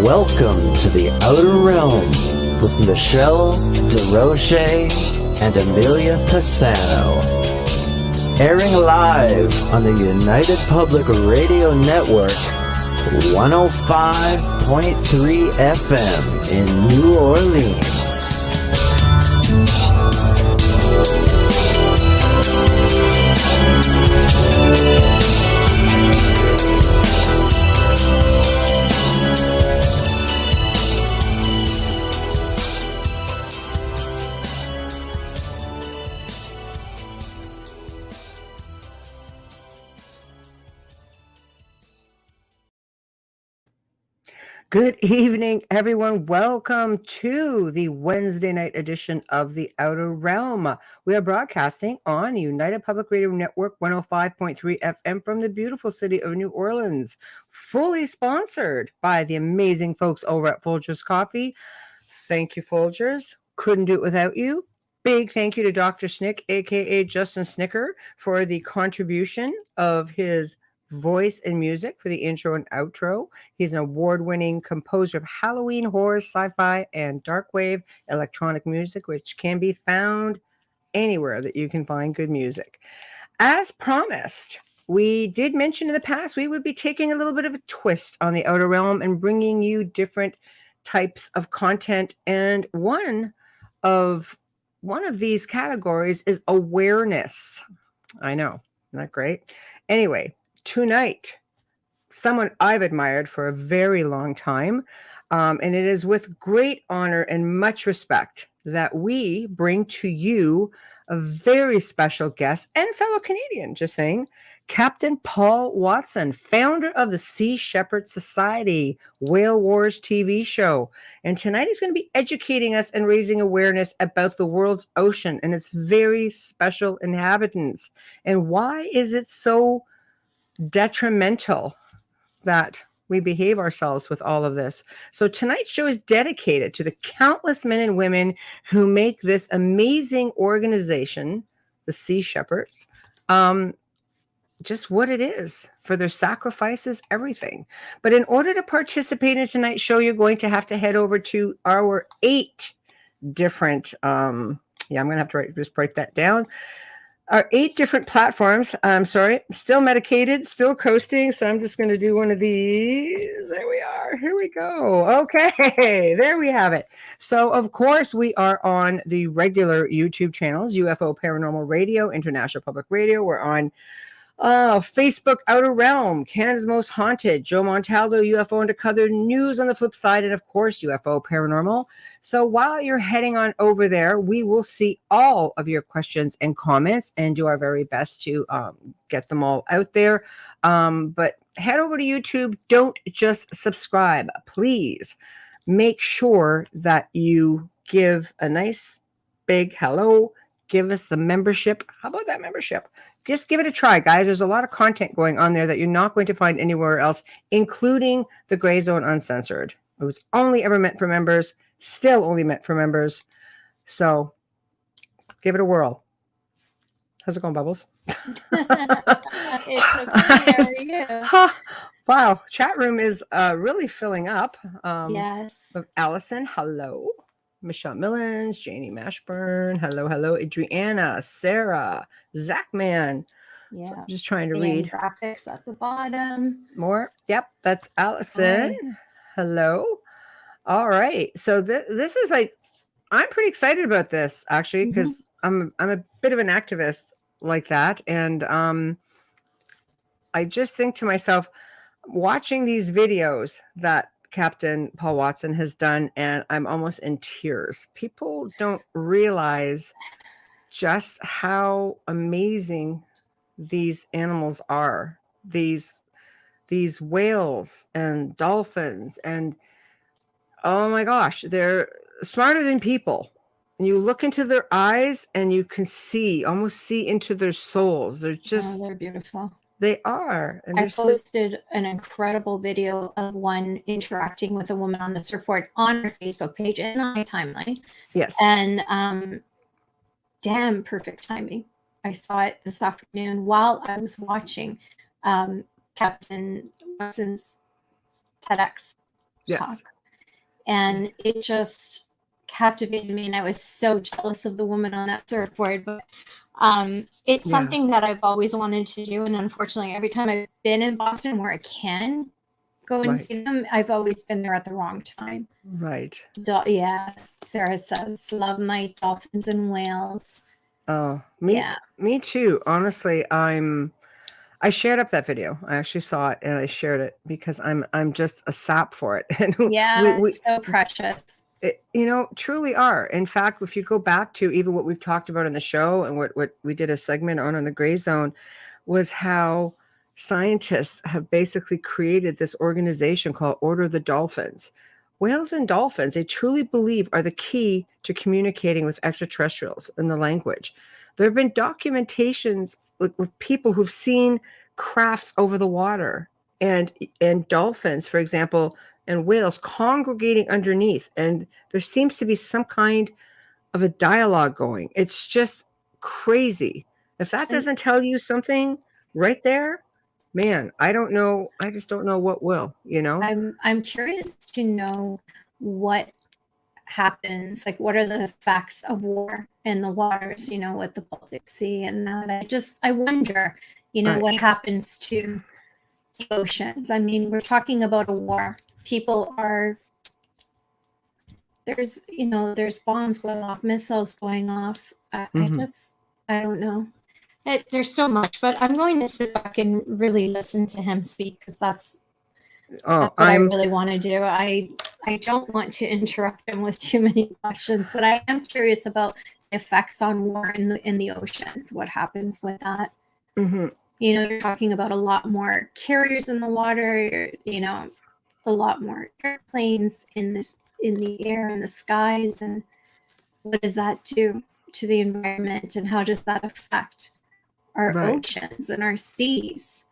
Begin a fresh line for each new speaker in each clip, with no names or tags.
Welcome to the Outer Realm with Michelle DeRoche and Amelia Pisano. Airing live on the United Public Radio Network, 105.3 FM in New Orleans. Good evening, everyone. Welcome to the Wednesday night edition of The Outer Realm. We are broadcasting on the United Public Radio Network 105.3 FM from the beautiful city of New Orleans, fully sponsored by the amazing folks over at Folgers Coffee. Thank you, Folgers. Couldn't do it without you. Big thank you to Dr. Snick, aka Justin Snicker, for the contribution of his voice and music for the intro and outro. He's an award-winning composer of Halloween, horror, sci-fi, and dark wave electronic music, which can be found anywhere that you can find good music. As promised, we did mention in the past we would be taking a little bit of a twist on the Outer Realm and bringing you different types of content, and one of these categories is awareness. I know, isn't that great? Anyway, tonight, someone I've admired for a very long time, and it is with great honor and much respect that we bring to you a very special guest and fellow Canadian, just saying, Captain Paul Watson, founder of the Sea Shepherd Society Whale Wars TV show. And tonight he's going to be educating us and raising awareness about the world's ocean and its very special inhabitants. And why is it so detrimental that we behave ourselves with all of this? So tonight's show is dedicated to the countless men and women who make this amazing organization, the Sea Shepherds, just what it is, for their sacrifices, everything. But in order to participate in tonight's show, you're going to have to head over to our 8 different, I'm going to have to just break that down. Our 8 different platforms. I'm sorry, still medicated, still coasting. So I'm just going to do one of these. There we are. Here we go. Okay, there we have it. So, of course, we are on the regular YouTube channels, UFO Paranormal Radio, International Public Radio. We're on Facebook, Outer Realm, Canada's Most Haunted, Joe Montaldo, UFO Undercover News on the flip side, and of course, UFO Paranormal. So while you're heading on over there, we will see all of your questions and comments and do our very best to get them all out there. But head over to YouTube. Don't just subscribe. Please make sure that you give a nice big hello. Give us the membership. How about that membership? Just give it a try, guys. There's a lot of content going on there that you're not going to find anywhere else, including the Gray Zone Uncensored. It was only ever meant for members, still only meant for members. So give it a whirl. How's it going, Bubbles?
It's okay. How are you?
Wow. Chat room is really filling up.
Yes.
With Allison, hello. Michelle Millens, Janie Mashburn, hello, Adriana, Sarah, Zachman.
Yeah.
So I'm just trying to
The
read.
graphics at the bottom.
More. Yep, that's Allison.
Hi.
Hello. All right. So this is like, I'm pretty excited about this actually, because I'm a bit of an activist like that, and I just think to myself, watching these videos that Captain Paul Watson has done, and I'm almost in tears. People don't realize just how amazing these animals are. These whales and dolphins, and oh my gosh, they're smarter than people. And you look into their eyes and you can almost see into their souls. They're just,
they're beautiful.
They are. And
I posted an incredible video of one interacting with a woman on the surfboard on her Facebook page and on my timeline.
Yes.
And damn perfect timing. I saw it this afternoon while I was watching Captain Watson's TEDx talk. and it just captivated me, and I was so jealous of the woman on that surfboard. But it's something that I've always wanted to do, and unfortunately, every time I've been in Boston where I can go and see them, I've always been there at the wrong time.
Right.
Yeah, Sarah says, love my dolphins and whales.
Oh, me too. Honestly, I shared up that video. I actually saw it and I shared it because I'm just a sap for it. And
it's so precious.
Truly are. In fact, if you go back to even what we've talked about in the show and what we did a segment on the Gray Zone, was how scientists have basically created this organization called Order of the Dolphins. Whales and dolphins, they truly believe, are the key to communicating with extraterrestrials in the language. There have been documentations with people who've seen crafts over the water and dolphins, for example, and whales congregating underneath. And there seems to be some kind of a dialogue going. It's just crazy. If that doesn't tell you something right there, man, I don't know. I just don't know what will,
I'm curious to know what happens, like what are the facts of war in the waters, with the Baltic Sea and that. I wonder, what happens to the oceans. I mean, we're talking about a war. There's bombs going off, missiles going off. I don't know. There's so much, but I'm going to sit back and really listen to him speak, because that's what I really want to do. I don't want to interrupt him with too many questions, but I am curious about the effects on war in the oceans. What happens with that? You're talking about a lot more carriers in the water, a lot more airplanes in the air, in the skies, and what does that do to the environment, and how does that affect our oceans and our seas?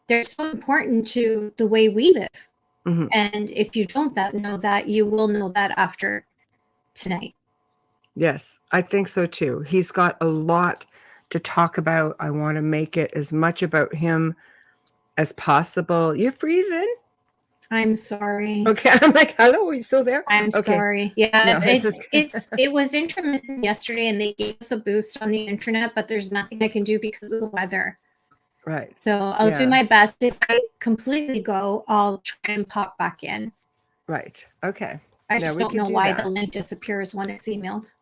They're so important to the way we live. And if you don't know that, you will know that after tonight.
Yes, I think so too. He's got a lot to talk about. I want to make it as much about him as possible. You're freezing?
I'm sorry.
Okay, I'm like, hello, are you still there?
I'm sorry. Yeah, it was intermittent yesterday, and they gave us a boost on the internet, but there's nothing I can do because of the weather.
Right.
So I'll do my best. If I completely go, I'll try and pop back in.
Right. Okay.
I just don't know why the link disappears when it's emailed.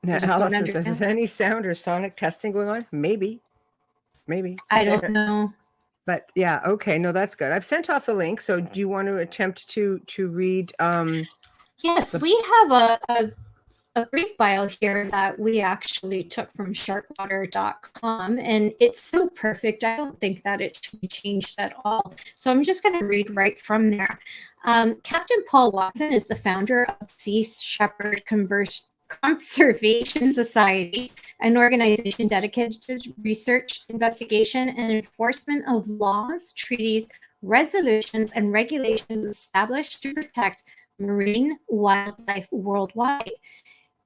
Yeah, Alice says, is any sound or sonic testing going on? Maybe.
I don't know.
But yeah, okay. No, that's good. I've sent off the link. So do you want to attempt to read?
Yes, we have a brief bio here that we actually took from sharkwater.com, and it's so perfect. I don't think that it should be changed at all. So I'm just going to read right from there. Captain Paul Watson is the founder of Sea Shepherd Conservation Society, an organization dedicated to research, investigation, and enforcement of laws, treaties, resolutions, and regulations established to protect marine wildlife worldwide.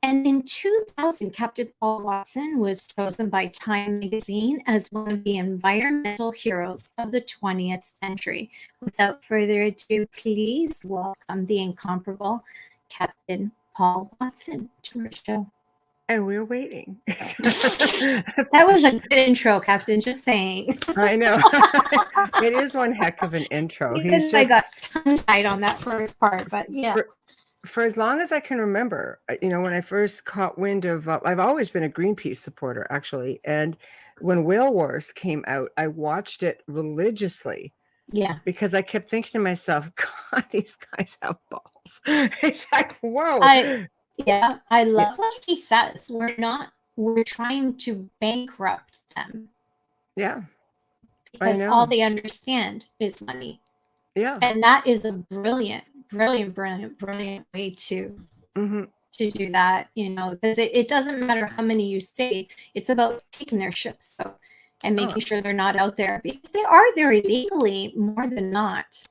And in 2000, Captain Paul Watson was chosen by Time magazine as one of the environmental heroes of the 20th century. Without further ado, please welcome the incomparable Captain Paul Watson to our show.
And we're waiting.
That was a good intro, Captain, just saying.
I know. It is one heck of an intro.
I got tongue-tied on that first part, but yeah.
For as long as I can remember, when I first caught wind of, I've always been a Greenpeace supporter, actually. And when Whale Wars came out, I watched it religiously.
Yeah.
Because I kept thinking to myself, God, these guys have balls. It's like, whoa.
I love what he says. We're trying to bankrupt them.
Yeah.
Because all they understand is money.
Yeah.
And that is a brilliant way to do that, because it doesn't matter how many you save. It's about taking their ships and making sure they're not out there, because they are there illegally more than not.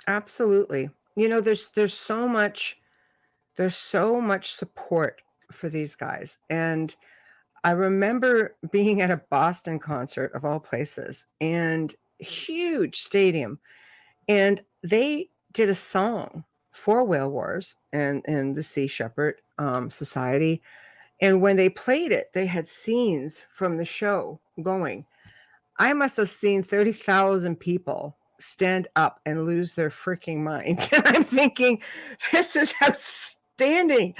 Absolutely. There's so much support for these guys. And I remember being at a Boston concert, of all places, and huge stadium. And they did a song for whale wars and the Sea Shepherd Society. And when they played it, they had scenes from the show going. I must have seen 30,000 people stand up and lose their freaking minds. And I'm thinking, this is outstanding.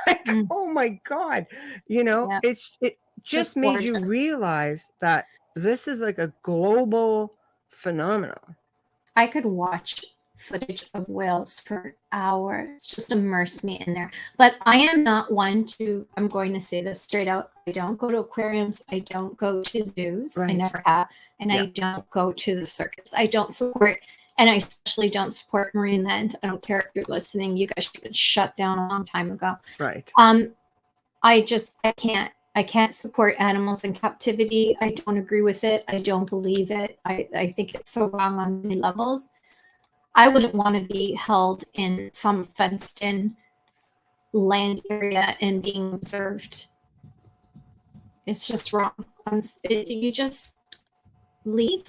Like, oh my God. You know,
Yeah.
it just made you realize that this is like a global phenomenon.
I could watch footage of whales for hours, just immerse me in there. But I am not one to, I'm going to say this straight out, I don't go to aquariums, I don't go to zoos, I never have, and I don't go to the circus. I don't support, and I especially don't support marine land. I don't care if you're listening, you guys should have been shut down a long time ago.
Right.
I can't support animals in captivity. I don't agree with it. I don't believe it. I think it's so wrong on many levels. I wouldn't want to be held in some fenced in land area and being observed. It's just wrong. You just leave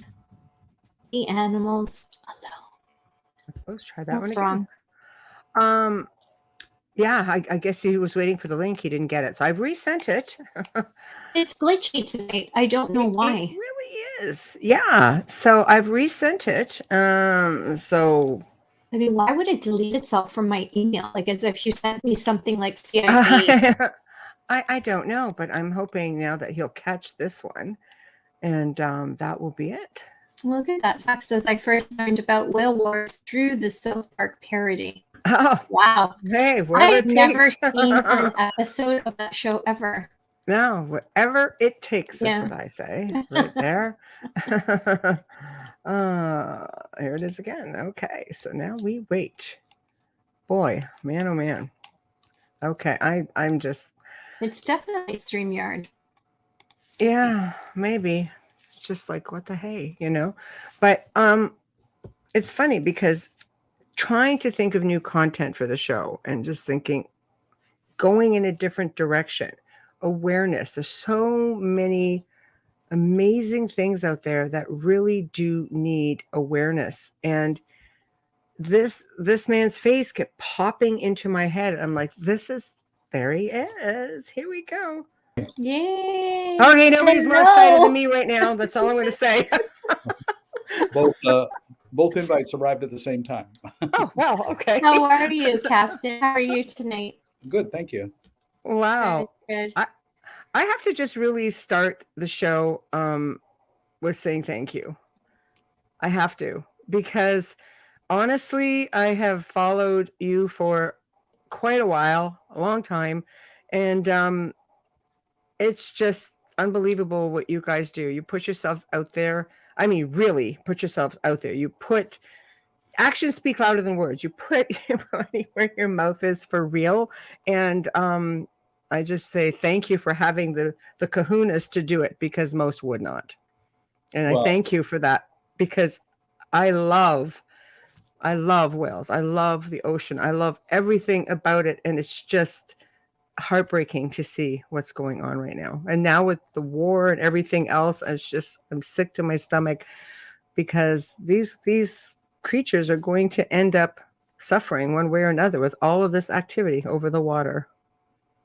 the animals alone.
Let's try that
That's
one again.
Wrong.
Yeah, I guess he was waiting for the link. He didn't get it. So I've resent it.
It's glitchy tonight. I don't know why.
It really is. Yeah. So I've resent it. So
I mean, why would it delete itself from my email? Like as if you sent me something like CID.
I don't know, but I'm hoping now that he'll catch this one. And that will be it.
Look at that. Zach says, I first learned about whale wars through the South Park parody.
Oh,
wow.
Hey,
I've never seen an episode of that show ever.
No, whatever it takes is what I say right there. Here it is again. Okay, so now we wait. Boy, man, oh man. Okay, I'm just.
It's definitely StreamYard.
Yeah, maybe. It's just like, what the hey, you know? But it's funny because trying to think of new content for the show and just thinking, going in a different direction, awareness. There's so many amazing things out there that really do need awareness. And this man's face kept popping into my head. I'm like, there he is. Here we go.
Yay.
Okay, nobody's more excited than me right now. That's all I'm going to say.
Both invites arrived at the same time.
Oh, wow. Okay.
How are you, Captain? How are you tonight?
Good, thank you.
Wow.
Good.
I have to just really start the show with saying thank you. I have to, because honestly, I have followed you for quite a while, a long time, and it's just unbelievable what you guys do. You put yourselves out there. I mean, really put yourselves out there. You put actions speak louder than words. You put your money where your mouth is for real. And I just say thank you for having the kahunas to do it, because most would not. And I thank you for that, because I love whales. I love the ocean. I love everything about it. And it's just heartbreaking to see what's going on right now. And now with the war and everything else, I'm sick to my stomach, because these creatures are going to end up suffering one way or another with all of this activity over the water.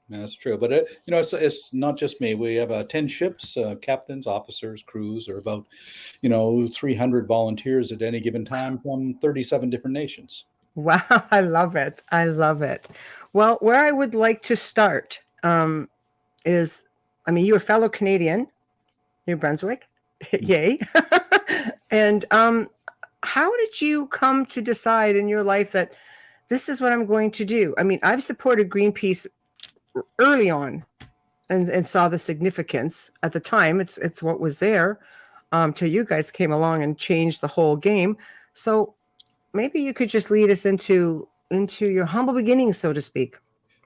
Yeah, that's true. But it's not just me. We have 10 ships, captains, officers, crews, or about 300 volunteers at any given time from 37 different nations.
Wow, I love it. I love it. Well, where I would like to start is, I mean, you're a fellow Canadian, New Brunswick, yay. And how did you come to decide in your life that this is what I'm going to do? I mean, I've supported Greenpeace early on and saw the significance at the time. It's what was there till you guys came along and changed the whole game. So maybe you could just lead us into your humble beginnings, so to speak.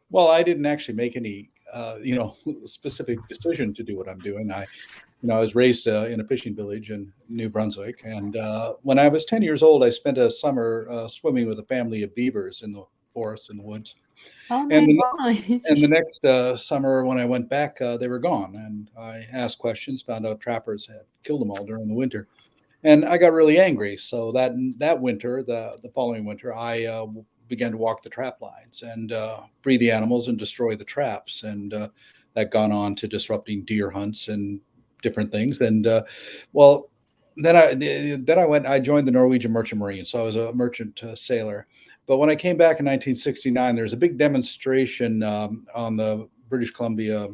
Well, I didn't actually make any specific decision to do what I'm doing. I was raised in a fishing village in New Brunswick, and when I was 10 years old, I spent a summer swimming with a family of beavers in the forests and the woods.
Oh my gosh.
And the next summer, when I went back, they were gone. And I asked questions, found out trappers had killed them all during the winter. And I got really angry. So that winter, the following winter, I began to walk the trap lines and free the animals and destroy the traps. And that gone on to disrupting deer hunts and different things. And well, I joined the Norwegian Merchant Marine. So I was a merchant sailor. But when I came back in 1969, there was a big demonstration on the British Columbia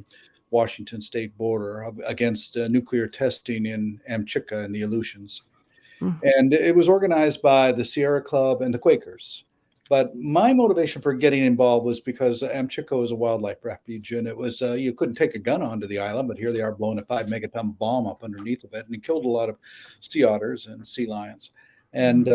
Washington state border against nuclear testing in Amchitka and the Aleutians. And it was organized by the Sierra Club and the Quakers. But my motivation for getting involved was because Amchitka is a wildlife refuge, and it was you couldn't take a gun onto the island, but here they are blowing a 5-megaton bomb up underneath of it, and it killed a lot of sea otters and sea lions. And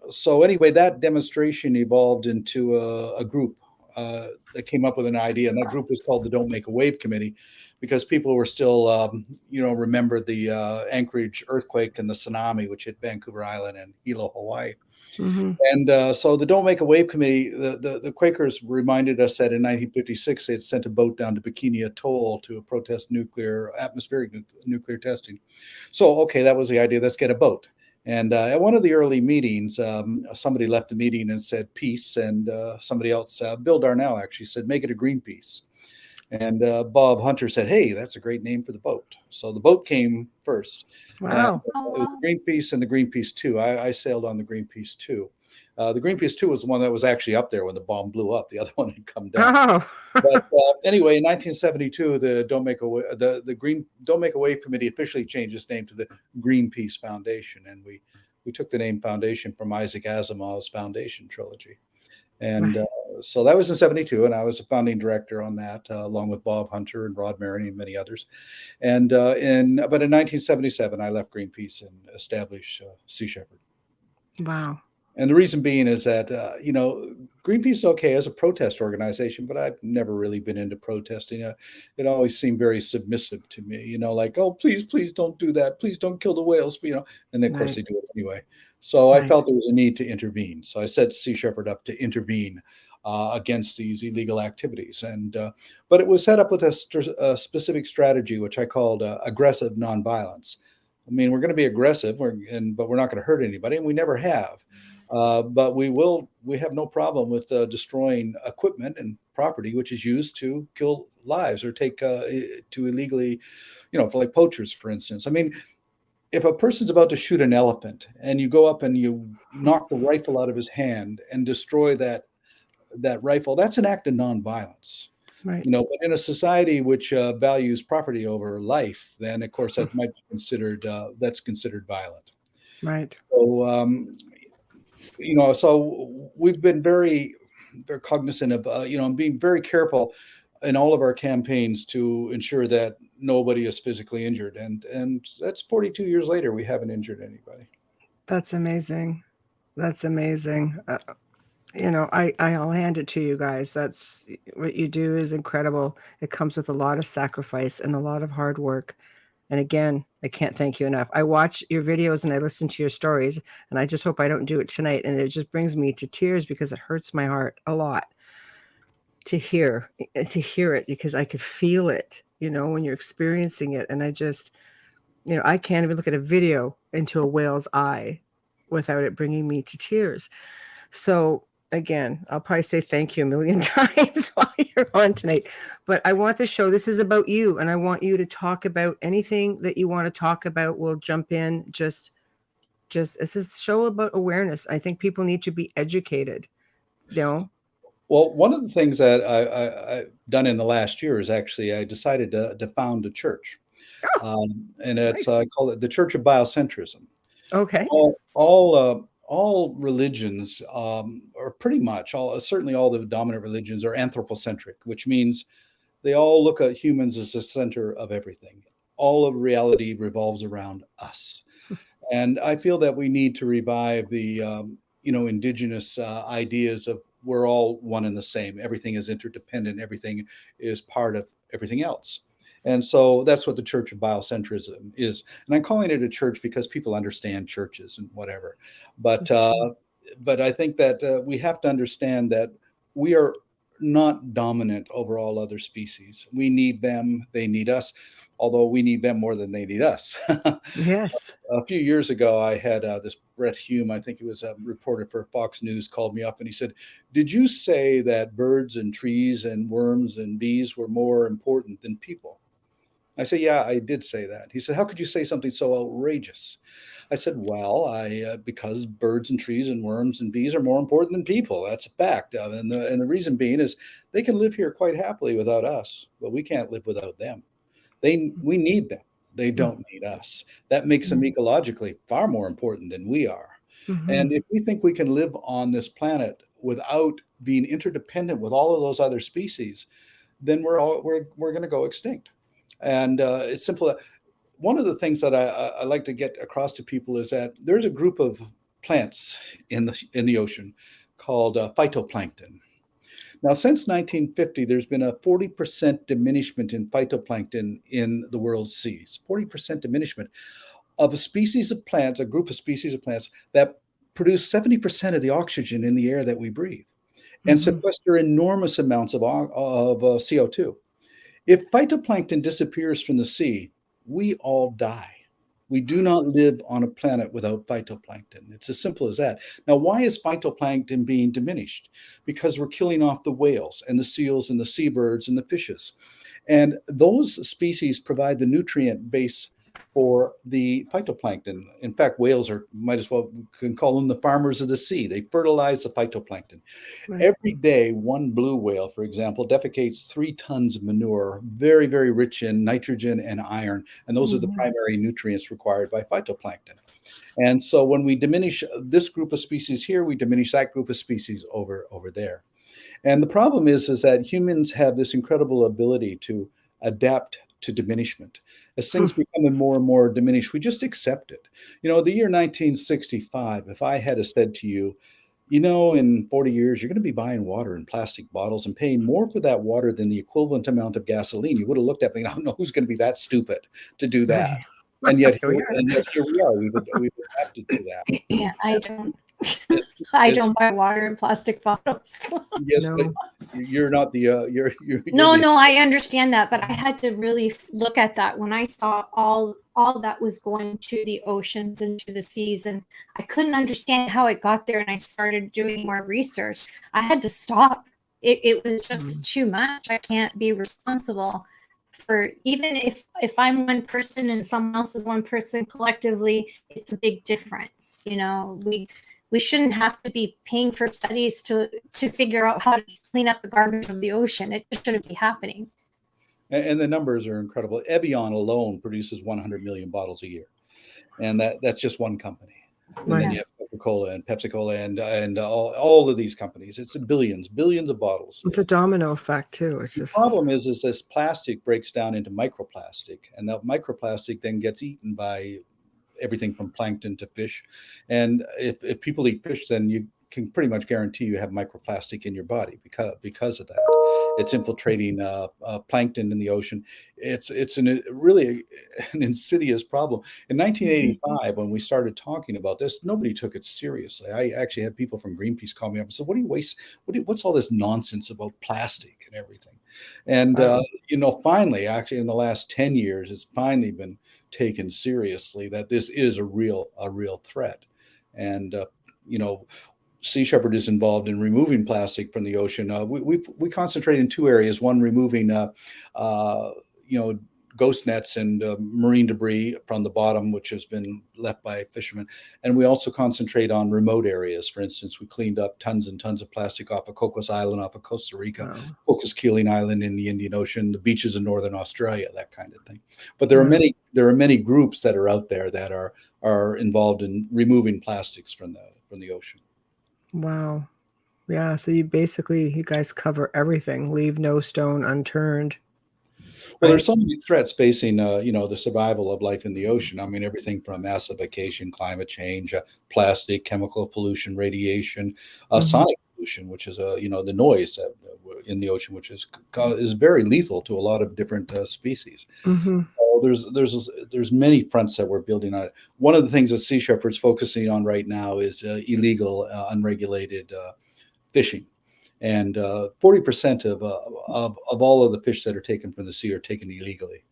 so anyway, that demonstration evolved into a group that came up with an idea, and that group was called the Don't Make a Wave Committee, because people were still, remember the Anchorage earthquake and the tsunami, which hit Vancouver Island and Hilo, Hawaii. And so the Don't Make a Wave Committee, the Quakers reminded us that in 1956 they had sent a boat down to Bikini Atoll to protest atmospheric nuclear testing. So, okay, that was the idea. Let's get a boat. And at one of the early meetings, somebody left the meeting and said peace, and somebody else, Bill Darnell, actually said make it a Greenpeace. And Bob Hunter said, hey, that's a great name for the boat. So the boat came first.
Wow.
And it was Greenpeace and the Greenpeace 2. I sailed on the Greenpeace 2. The Greenpeace 2 was the one that was actually up there when the bomb blew up. The other one had come down.
Oh.
But anyway, in 1972, the Don't Make a Wave Committee officially changed its name to the Greenpeace Foundation. And we took the name Foundation from Isaac Asimov's Foundation trilogy. And so that was in 72, and I was a founding director on that, along with Bob Hunter and Rod Maroney and many others. And but in 1977, I left Greenpeace and established Sea Shepherd.
Wow.
And the reason being is that, Greenpeace is okay as a protest organization, but I've never really been into protesting. It always seemed very submissive to me, like, oh, please don't do that. Please don't kill the whales, and of course they do it anyway. So I felt there was a need to intervene. So I set Sea Shepherd up to intervene against these illegal activities. But it was set up with a specific strategy, which I called aggressive nonviolence. I mean, we're going to be aggressive, but we're not going to hurt anybody, and we never have. But we have no problem with destroying equipment and property which is used to kill lives or take to illegally, for like poachers, for instance. I mean, if a person's about to shoot an elephant and you go up and you knock the rifle out of his hand and destroy that rifle, that's an act of nonviolence.
Right.
But in a society which values property over life, then of course that might be considered violent.
Right.
So so we've been very, very cognizant of being very careful in all of our campaigns to ensure that nobody is physically injured, and that's 42 years later, we haven't injured anybody.
That's amazing. That's amazing. I'll hand it to you guys. That's what you do is incredible. It comes with a lot of sacrifice and a lot of hard work. And again, I can't thank you enough. I watch your videos and I listen to your stories, and I just hope I don't do it tonight. And it just brings me to tears because it hurts my heart a lot to hear it, because I could feel it, when you're experiencing it. And I just, I can't even look at a video into a whale's eye without it bringing me to tears. So again, I'll probably say thank you a million times while you're on tonight, but I want the show. This is about you, and I want you to talk about anything that you want to talk about. We'll jump in. Just it's a show about awareness. I think people need to be educated.
Well, one of the things that I've done in the last year is actually I decided to found a church, and it's
nice.
I call it the Church of Biocentrism.
Okay.
All religions, or pretty much certainly all the dominant religions, are anthropocentric, which means they all look at humans as the center of everything. All of reality revolves around us. And I feel that we need to revive the, indigenous ideas of we're all one and the same. Everything is interdependent. Everything is part of everything else. And so that's what the Church of Biocentrism is. And I'm calling it a church because people understand churches and whatever. But I think that we have to understand that we are not dominant over all other species. We need them, they need us, although we need them more than they need us.
Yes.
A few years ago, I had this Brett Hume, I think he was a reporter for Fox News, called me up and he said, "Did you say that birds and trees and worms and bees were more important than people?" I said, "Yeah, I did say that." He said, "How could you say something so outrageous?" I said, "Well, because birds and trees and worms and bees are more important than people. That's a fact. And the reason being is they can live here quite happily without us, but we can't live without them. We need them. They don't need us. That makes them ecologically far more important than we are. And if we think we can live on this planet without being interdependent with all of those other species, then we're going to go extinct." And it's simple. One of the things that I like to get across to people is that there's a group of plants in the ocean called phytoplankton. Now, since 1950, there's been a 40% diminishment in phytoplankton in the world's seas. 40% diminishment of a species of plants, a group of species of plants that produce 70% of the oxygen in the air that we breathe and sequester enormous amounts of CO2. If phytoplankton disappears from the sea, we all die. We do not live on a planet without phytoplankton. It's as simple as that. Now, why is phytoplankton being diminished? Because we're killing off the whales and the seals and the seabirds and the fishes. And those species provide the nutrient base for the phytoplankton. In fact, whales might as well can call them the farmers of the sea. They fertilize the phytoplankton. Right. Every day, one blue whale, for example, defecates 3 tons of manure, very, very rich in nitrogen and iron. And those are the primary nutrients required by phytoplankton. And so when we diminish this group of species here, we diminish that group of species over there. And the problem is that humans have this incredible ability to adapt to diminishment. As things become more and more diminished, we just accept it. The year 1965, if I had said to you, in 40 years, you're going to be buying water in plastic bottles and paying more for that water than the equivalent amount of gasoline, you would have looked at me and I don't know who's going to be that stupid to do that. Right. And yet here we are. We've adapted to that.
Yeah, I don't. I don't buy water in plastic bottles.
Yes, no. But you're not the you're
no, I understand that, but I had to really look at that when I saw all that was going to the oceans and to the seas, and I couldn't understand how it got there. And I started doing more research. I had to stop. It was just too much. I can't be responsible for, even if I'm one person and someone else is one person, collectively, it's a big difference. We shouldn't have to be paying for studies to figure out how to clean up the garbage of the ocean. It just shouldn't be happening.
And the numbers are incredible. Evian alone produces 100 million bottles a year. And that's just one company. And then you have Coca-Cola and Pepsi-Cola and all of these companies. It's billions of bottles.
It's a domino effect too.
The problem is this plastic breaks down into microplastic, and that microplastic then gets eaten by everything from plankton to fish. And if people eat fish, then you can pretty much guarantee you have microplastic in your body because of that. It's infiltrating plankton in the ocean. It's really an insidious problem. In 1985, when we started talking about this, nobody took it seriously. I actually had people from Greenpeace call me up and said, what's all this nonsense about plastic and everything? And, finally, actually in the last 10 years, it's finally been taken seriously that this is a real threat. And, Sea Shepherd is involved in removing plastic from the ocean. We concentrate in 2 areas. One, removing, ghost nets and marine debris from the bottom, which has been left by fishermen. And we also concentrate on remote areas. For instance, we cleaned up tons and tons of plastic off of Cocos Island, off of Costa Rica, Cocos Keeling Island in the Indian Ocean, the beaches in Northern Australia, that kind of thing. But there are many groups that are out there that are involved in removing plastics from the ocean.
Wow. Yeah. So you guys cover everything, leave no stone unturned.
Well, there's so many threats facing, the survival of life in the ocean. I mean, everything from acidification, climate change, plastic, chemical pollution, radiation, sonic pollution, which is, the noise in the ocean, which is very lethal to a lot of different species. So there's many fronts that we're building on. One of the things that Sea Shepherd's focusing on right now is illegal, unregulated fishing. and 40% of all of the fish that are taken from the sea are taken illegally.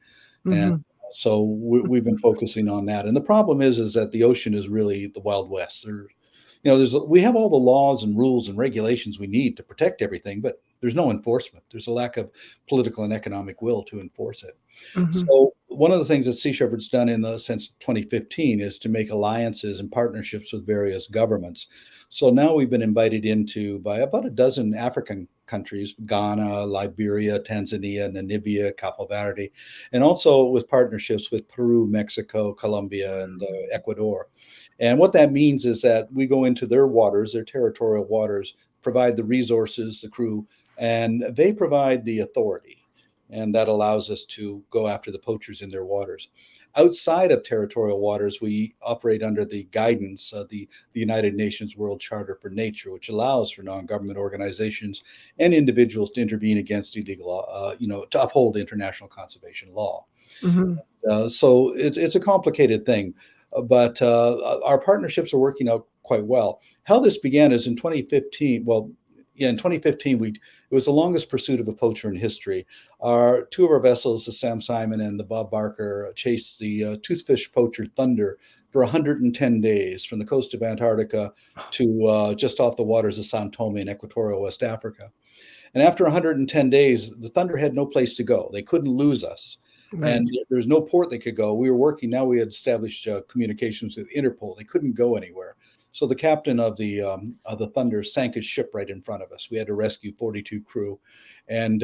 And so we've been focusing on that. And the problem is that the ocean is really the Wild West. We have all the laws and rules and regulations we need to protect everything, but there's no enforcement. There's a lack of political and economic will to enforce it. So one of the things that Sea Shepherd's done since 2015 is to make alliances and partnerships with various governments. So now we've been invited into by about a dozen African countries: Ghana, Liberia, Tanzania, Namibia, Cape Verde, and also with partnerships with Peru, Mexico, Colombia, and Ecuador. And what that means is that we go into their waters, their territorial waters, provide the resources, the crew, and they provide the authority. And that allows us to go after the poachers in their waters. Outside of territorial waters, we operate under the guidance of the United Nations World Charter for Nature, which allows for non-government organizations and individuals to intervene against illegal, to uphold international conservation law. So it's a complicated thing, but our partnerships are working out quite well. How this began is in 2015. In 2015, it was the longest pursuit of a poacher in history. Two of our vessels, the Sam Simon and the Bob Barker, chased the toothfish poacher Thunder for 110 days from the coast of Antarctica to just off the waters of Sao Tome in equatorial West Africa. And after 110 days, the Thunder had no place to go. They couldn't lose us. Right. And there was no port they could go. We were working. Now we had established communications with Interpol. They couldn't go anywhere. So the captain of the Thunder sank his ship right in front of us. We had to rescue 42 crew, and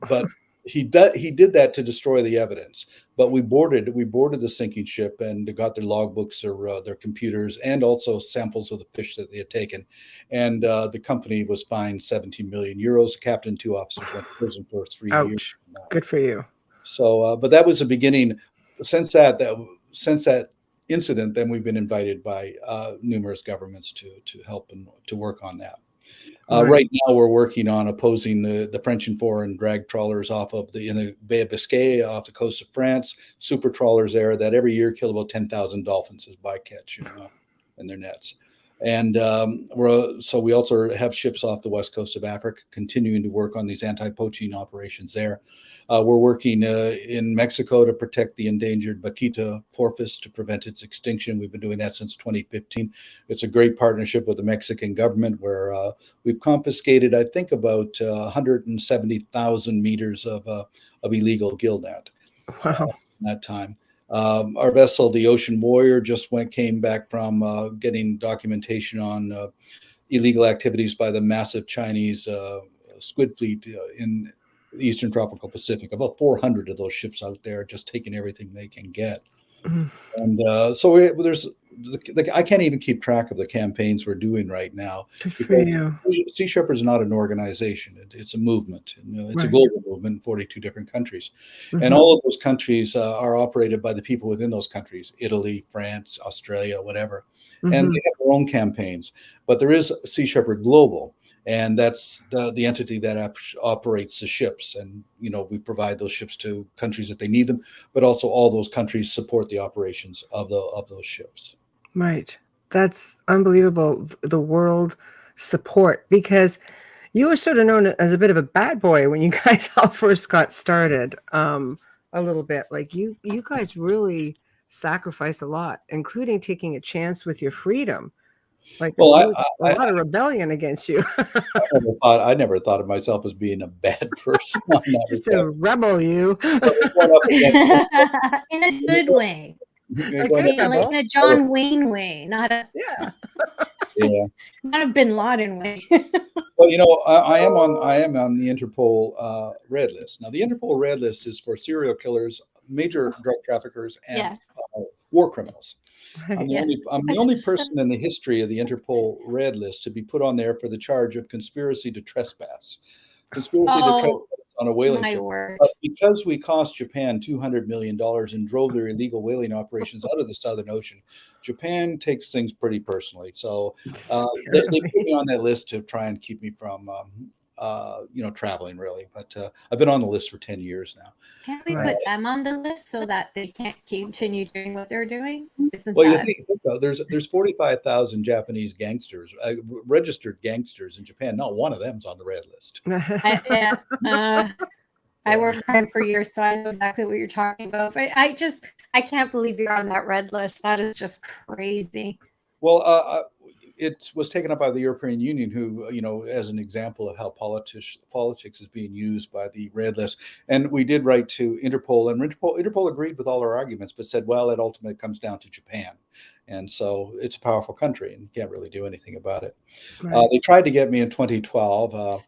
but he did that to destroy the evidence. But we boarded the sinking ship and got their logbooks, their computers, and also samples of the fish that they had taken. And the company was fined 17 million euros. The captain and 2 officers went to prison for 3 years.
Good for you.
So, but that was the beginning. Since that incident, then we've been invited by numerous governments to help and to work on that. Right now, we're working on opposing the French and foreign drag trawlers in the Bay of Biscay off the coast of France. Super trawlers there that every year kill about 10,000 dolphins as bycatch in their nets. And so we also have ships off the west coast of Africa, continuing to work on these anti-poaching operations there. We're working in Mexico to protect the endangered vaquita porpoise to prevent its extinction. We've been doing that since 2015. It's a great partnership with the Mexican government where we've confiscated, I think, about 170,000 meters of illegal gillnet in that time. Our vessel, the Ocean Warrior, came back from getting documentation on illegal activities by the massive Chinese squid fleet in the Eastern Tropical Pacific. About 400 of those ships out there, just taking everything they can get. And so I can't even keep track of the campaigns we're doing right now. Sea Shepherd is not an organization; it's a movement. It's a global movement in 42 different countries, and all of those countries are operated by the people within those countries: Italy, France, Australia, whatever. And they have their own campaigns. But there is Sea Shepherd Global, and that's the entity that operates the ships. And we provide those ships to countries that they need them, but also all those countries support the operations of those ships.
Right. That's unbelievable, the world support, because you were sort of known as a bit of a bad boy when you guys all first got started, a little bit. Like you guys really sacrifice a lot, including taking a chance with your freedom. Like a lot of rebellion against you.
I never thought of myself as being a bad person.
Just a rebel, you.
In a good way. Like in a John Wayne way, not a not a Bin Laden way.
Well, I am on the Interpol red list. Now, the Interpol red list is for serial killers, major drug traffickers, and war criminals. I'm the only person in the history of the Interpol red list to be put on there for the charge of conspiracy to trespass. Conspiracy to trespass on a whaling ship. But because we cost Japan $200 million and drove their illegal whaling operations out of the Southern Ocean, Japan takes things pretty personally. So they put me on that list to try and keep me from traveling really. But I've been on the list for 10 years now.
Can't we put them on the list so that they can't continue doing what they're doing?
Well, you think there's 45,000 Japanese gangsters, registered gangsters in Japan. Not one of them's on the red list.
I worked crime for years, so I know exactly what you're talking about. But I can't believe you're on that red list. That is just crazy.
Well, it was taken up by the European Union, who, as an example of how politics is being used by the red list. And we did write to Interpol, and Interpol agreed with all our arguments, but said, well, it ultimately comes down to Japan. And so it's a powerful country and can't really do anything about it. Right. They tried to get me in 2012.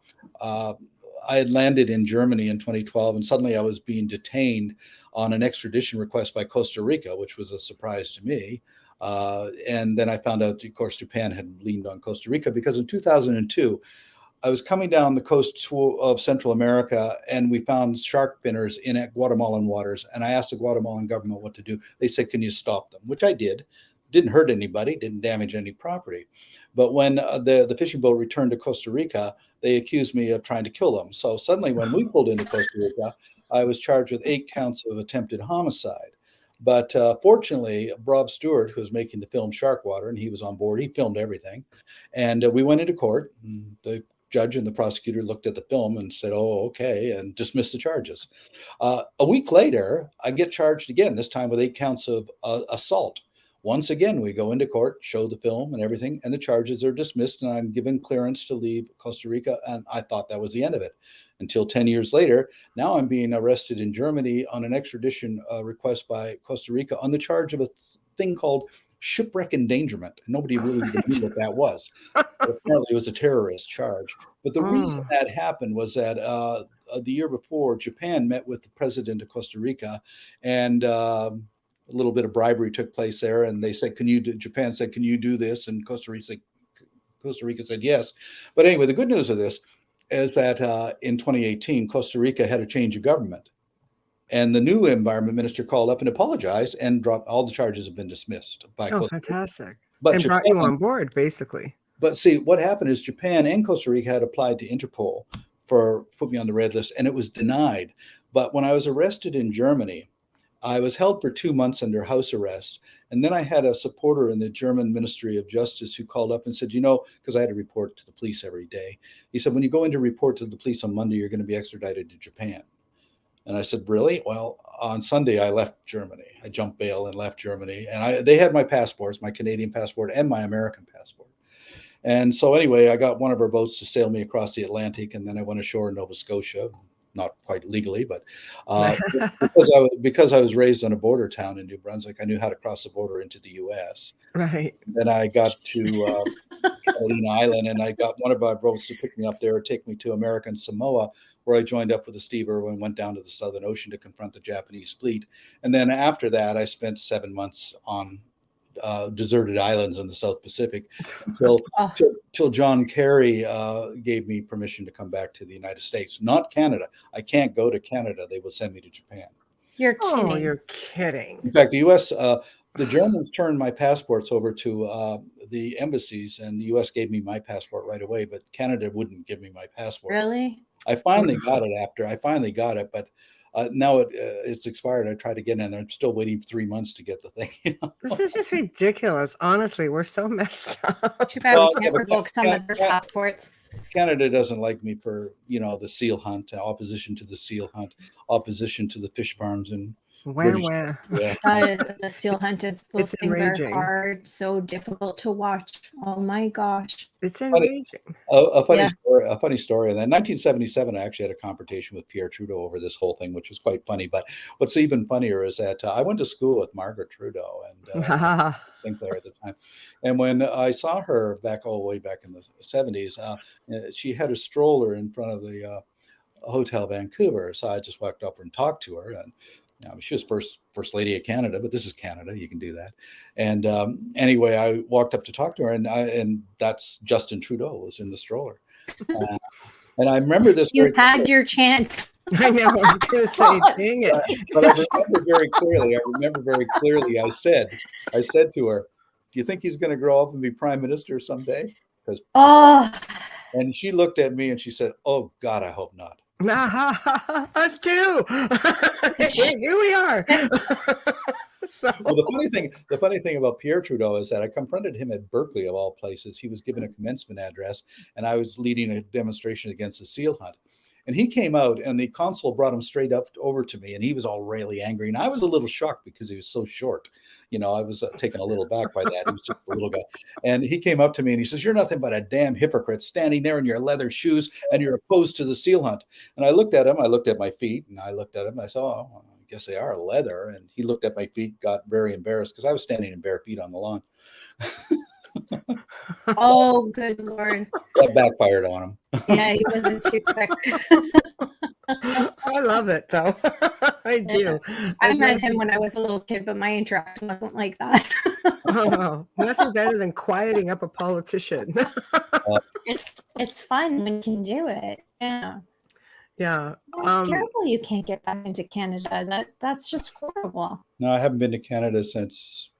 I had landed in Germany in 2012, and suddenly I was being detained on an extradition request by Costa Rica, which was a surprise to me. And then I found out, of course, Japan had leaned on Costa Rica, because in 2002, I was coming down the coast of Central America, and we found shark spinners in Guatemalan waters. And I asked the Guatemalan government what to do. They said, can you stop them? Which I did. Didn't hurt anybody, didn't damage any property. But when the fishing boat returned to Costa Rica, they accused me of trying to kill them. So suddenly when we pulled into Costa Rica, I was charged with 8 counts of attempted homicide. But fortunately, Rob Stewart, who was making the film Sharkwater, and he was on board, he filmed everything. And we went into court. The judge and the prosecutor looked at the film and said, oh, okay, and dismissed the charges. A week later, I get charged again, this time with 8 counts of assault. Once again, we go into court, show the film and everything, and the charges are dismissed, and I'm given clearance to leave Costa Rica, and I thought that was the end of it. Until 10 years later, now I'm being arrested in Germany on an extradition request by Costa Rica on the charge of a thing called shipwreck endangerment. Nobody really knew what that was. But apparently it was a terrorist charge. But the reason that happened was that the year before, Japan met with the president of Costa Rica, and a little bit of bribery took place there, and they said, Japan said, can you do this? And Costa Rica said yes. But anyway, the good news of this is that in 2018, Costa Rica had a change of government, and the new environment minister called up and apologized and dropped all the charges have been dismissed by Costa Rica.
Fantastic.
But
and
Japan
brought you on board, basically.
But see, what happened is Japan and Costa Rica had applied to Interpol for put me on the red list, and it was denied. But when I was arrested in Germany, I was held for 2 months under house arrest. And then I had a supporter in the German Ministry of Justice who called up and said, because I had to report to the police every day. He said, when you go in to report to the police on Monday, you're going to be extradited to Japan. And I said, really? Well, on Sunday, I left Germany. I jumped bail and left Germany. And they had my passports, my Canadian passport and my American passport. And so anyway, I got one of our boats to sail me across the Atlantic. And then I went ashore in Nova Scotia. Not quite legally, but because I was raised in a border town in New Brunswick, I knew how to cross the border into the U.S.
Right.
Then I got to Catalina Island, and I got one of our boats to pick me up there, take me to American Samoa, where I joined up with Steve Irwin, went down to the Southern Ocean to confront the Japanese fleet. And then after that, I spent 7 months on deserted islands in the South Pacific till John Kerry gave me permission to come back to the United States, not Canada. I can't go to Canada. They will send me to Japan.
You're kidding.
Oh, you're kidding.
In fact, the U.S., the Germans turned my passports over to the embassies, and the U.S. gave me my passport right away, but Canada wouldn't give me my passport.
Really?
I finally got it, but now it's expired. I tried again, and I'm still waiting 3 months to get the thing.
This is just ridiculous. Honestly, we're so messed up.
Too bad we can't revoke some of their passports.
Canada doesn't like me for, the seal hunt, opposition to the seal hunt, opposition to the fish farms, and
Where?
Yeah. The seal hunt those things enraging. Are hard, so difficult to watch. Oh my gosh.
It's enraging.
A funny story. And then in 1977, I actually had a confrontation with Pierre Trudeau over this whole thing, which was quite funny. But what's even funnier is that I went to school with Margaret Trudeau and Sinclair at the time. And when I saw her all the way back in the 70s, she had a stroller in front of the Hotel Vancouver. So I just walked up and talked to her, and she was first lady of Canada, but this is Canada. You can do that. And anyway, I walked up to talk to her, and that's Justin Trudeau was in the stroller. And I remember this.
You had your chance.
I know. I was going to say, dang it.
But I remember very clearly. I said to her, "Do you think he's going to grow up and be prime minister someday?" Because And she looked at me and she said, "Oh God, I hope not."
Us too. Here we are. So.
Well, the funny thing about Pierre Trudeau is that I confronted him at Berkeley, of all places. He was giving a commencement address, and I was leading a demonstration against the seal hunt. And he came out, and the consul brought him straight up over to me, and he was all really angry. And I was a little shocked because he was so short. I was taken a little back by that. He was just a little guy. And he came up to me and he says, "You're nothing but a damn hypocrite standing there in your leather shoes, and you're opposed to the seal hunt." And I looked at him. I looked at my feet, and I looked at him. I said, "Oh, I guess they are leather." And he looked at my feet, got very embarrassed because I was standing in bare feet on the lawn.
Oh, good Lord.
That backfired on him.
Yeah, he wasn't too quick.
I love it, though. I do.
I met him when I was a little kid, but my interaction wasn't like that.
Oh, nothing better than quieting up a politician.
It's fun when you can do it. Yeah.
Yeah.
It's terrible you can't get back into Canada. That's just horrible.
No, I haven't been to Canada since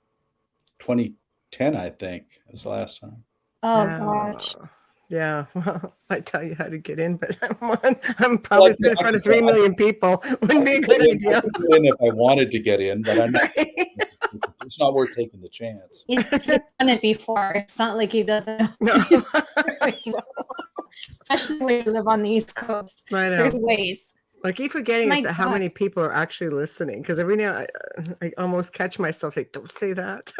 2010, I think, was the last time.
Oh, gosh.
Yeah, well, I tell you how to get in, but I'm probably sitting in front of 3 million people. Wouldn't be a good idea.
I could get in if I wanted to get in, but I'm not. It's not worth taking the chance.
He's done it before. It's not like he doesn't know.
No.
Especially when you live on the East Coast.
I know.
There's ways.
I keep forgetting
My
how
God.
many people are actually listening, because every now I almost catch myself like, don't say that.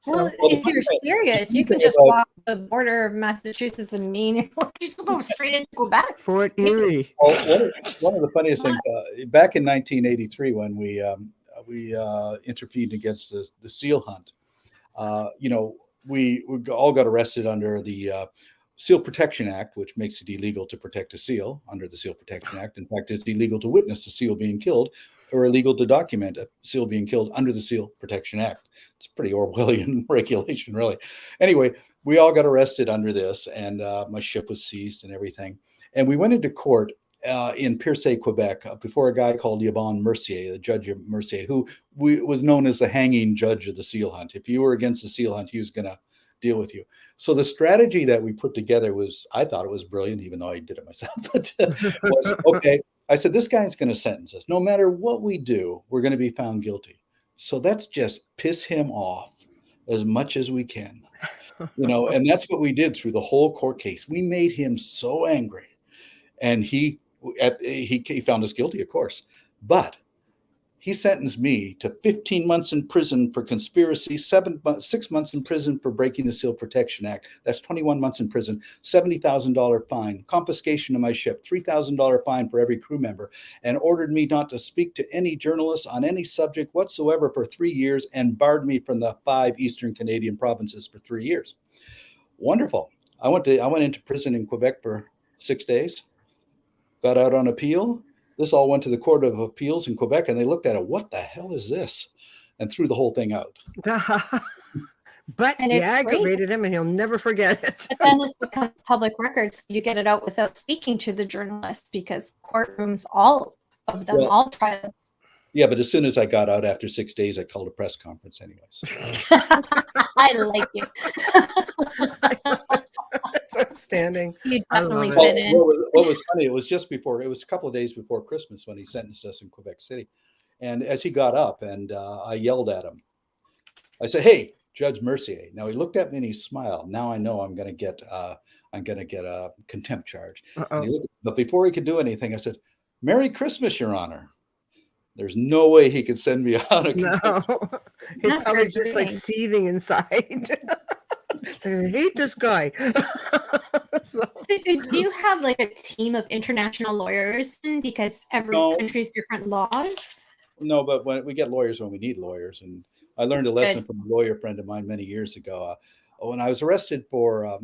Well,
Well,
if you're serious, you can just walk the border of Massachusetts and Maine, or you just go straight into Quebec.
Fort Erie.
Well, one of the funniest things, back in 1983, when we intervened against the seal hunt, we all got arrested under the Seal Protection Act, which makes it illegal to protect a seal under the Seal Protection Act. In fact, it's illegal to witness a seal being killed, or illegal to document a seal being killed under the Seal Protection Act. It's pretty Orwellian regulation, really. Anyway, we all got arrested under this, and my ship was seized and everything. And we went into court in Pierce, Quebec, before a guy called Yvon Mercier, the judge of Mercier, who was known as the hanging judge of the seal hunt. If you were against the seal hunt, he was going to deal with you. So the strategy that we put together I thought it was brilliant, even though I did it myself. But was, okay, I said, this guy's going to sentence us. No matter what we do, we're going to be found guilty. So let's just piss him off as much as we can. And that's what we did through the whole court case. We made him so angry, and he found us guilty, of course, but he sentenced me to 15 months in prison for conspiracy, 6 months in prison for breaking the Seal Protection Act. That's 21 months in prison, $70,000 fine, confiscation of my ship, $3,000 fine for every crew member, and ordered me not to speak to any journalists on any subject whatsoever for 3 years, and barred me from the 5 Eastern Canadian provinces for 3 years. Wonderful. I went into prison in Quebec for 6 days, got out on appeal. This all went to the Court of Appeals in Quebec, and they looked at it. What the hell is this? And threw the whole thing out.
But
And
you
it's
aggravated him, and he'll never forget it.
But then this becomes public record, so you get it out without speaking to the journalists, because courtrooms, all of them, all trials.
Yeah, but as soon as I got out after 6 days, I called a press conference anyways.
I like you.
That's outstanding.
You definitely
love
fit in.
What was funny, it was a couple of days before Christmas when he sentenced us in Quebec City. And as he got up, and I yelled at him, I said, "Hey, Judge Mercier." Now he looked at me and he smiled. Now I know I'm going to get a contempt charge. But before he could do anything, I said, "Merry Christmas, Your Honor." There's no way he could send me out of contempt.
No, he's probably just like seething inside. So I hate this guy.
So do you have like a team of international lawyers then? Because every country's different laws?
No, but when we get lawyers when we need lawyers. And I learned a lesson from a lawyer friend of mine many years ago. When I was arrested for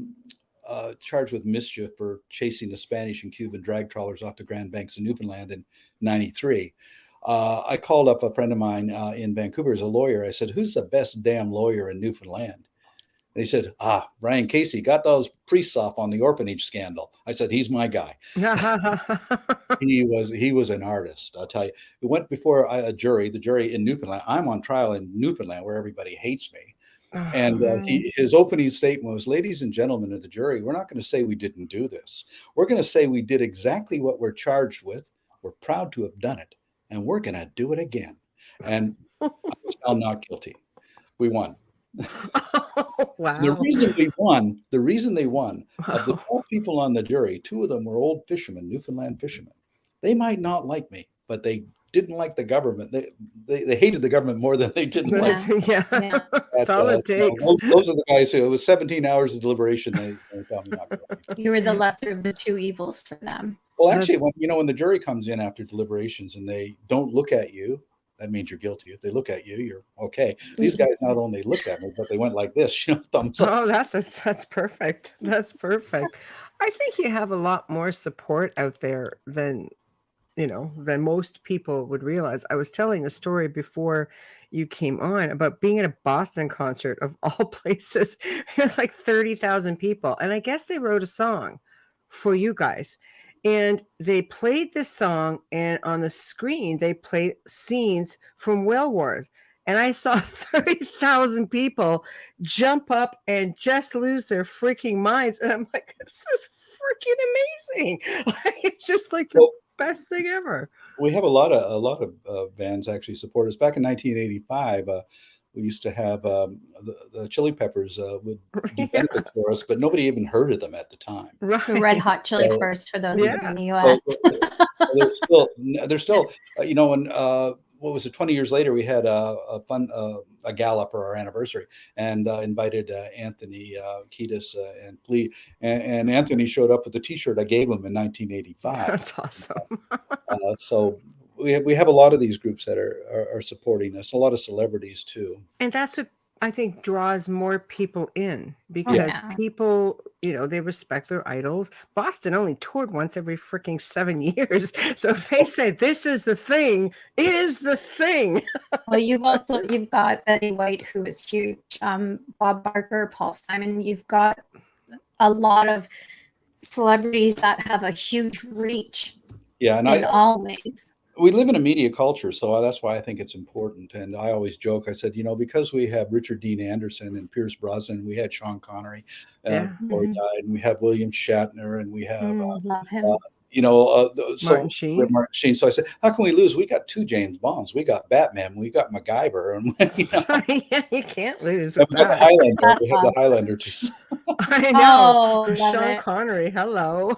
charged with mischief for chasing the Spanish and Cuban drag trawlers off the Grand Banks of Newfoundland in '93, I called up a friend of mine in Vancouver as a lawyer. I said, "Who's the best damn lawyer in Newfoundland?" And he said, "Brian Casey, got those priests off on the orphanage scandal." I said, "He's my guy." He was an artist, I'll tell you. It went before a jury, the jury in Newfoundland. I'm on trial in Newfoundland where everybody hates me. And his opening statement was, "Ladies and gentlemen of the jury, we're not going to say we didn't do this. We're going to say we did exactly what we're charged with. We're proud to have done it, and we're going to do it again." And I was found not guilty. We won.
Wow.
The reason they won, of the 12 people on the jury, 2 of them were old fishermen, Newfoundland fishermen. They might not like me, but they didn't like the government. They hated the government more than they didn't like me.
Yeah. That's all it takes.
Those are the guys who, it was 17 hours of deliberation. They found me not guilty.
You were the lesser of the 2 evils for them.
Well, actually, when the jury comes in after deliberations and they don't look at you, that means you're guilty. If they look at you, you're okay. These guys not only looked at me, but they went like this, thumbs up.
Oh, that's perfect. That's perfect. I think you have a lot more support out there than most people would realize. I was telling a story before you came on about being at a Boston concert of all places. It was like 30,000 people. And I guess they wrote a song for you guys. And they played this song, and on the screen, they played scenes from Whale Wars. And I saw 30,000 people jump up and just lose their freaking minds. And I'm like, this is freaking amazing. It's just like the best thing ever.
We have a lot of bands actually support us. Back in 1985, we used to have the Chili Peppers would do benefits for us, but nobody even heard of them at the time.
Right. The Red Hot Chili Peppers, for those in the U.S.
They're still, when what was it? 20 years later, we had a gala for our anniversary, and invited Anthony Kiedis and Plea, and Anthony showed up with the T-shirt I gave him in 1985.
That's awesome.
So we have a lot of these groups that are supporting us, a lot of celebrities too.
And that's what I think draws more people in, because people, they respect their idols. Boston only toured once every freaking 7 years. So if they say this is the thing, it is the thing.
Well, you've got Betty White, who is huge, Bob Barker, Paul Simon. You've got a lot of celebrities that have a huge reach.
Yeah, and
in all ways.
We live in a media culture, so that's why I think it's important. And I always joke, I said, because we have Richard Dean Anderson and Pierce Brosnan, we had Sean Connery before he died, and we have William Shatner, and we have
love him.
Martin Sheen.
Martin Sheen. So I said, how can we lose? We got 2 James Bonds. We got Batman. We got MacGyver. And
Yeah, you can't lose.
We have the Highlander. We have the Highlander too.
I know.
Oh,
Sean Connery. Hello.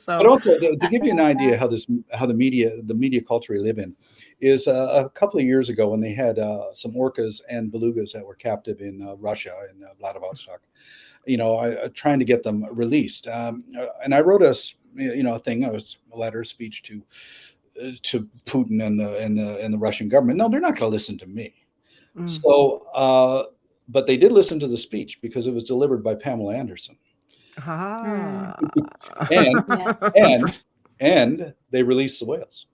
But also to give you an idea how the media culture we live in is a couple of years ago when they had some orcas and belugas that were captive in Russia, in Vladivostok, trying to get them released. And I wrote a speech to Putin and the Russian government. No, they're not going to listen to me. So, but they did listen to the speech because it was delivered by Pamela Anderson. And they released the whales.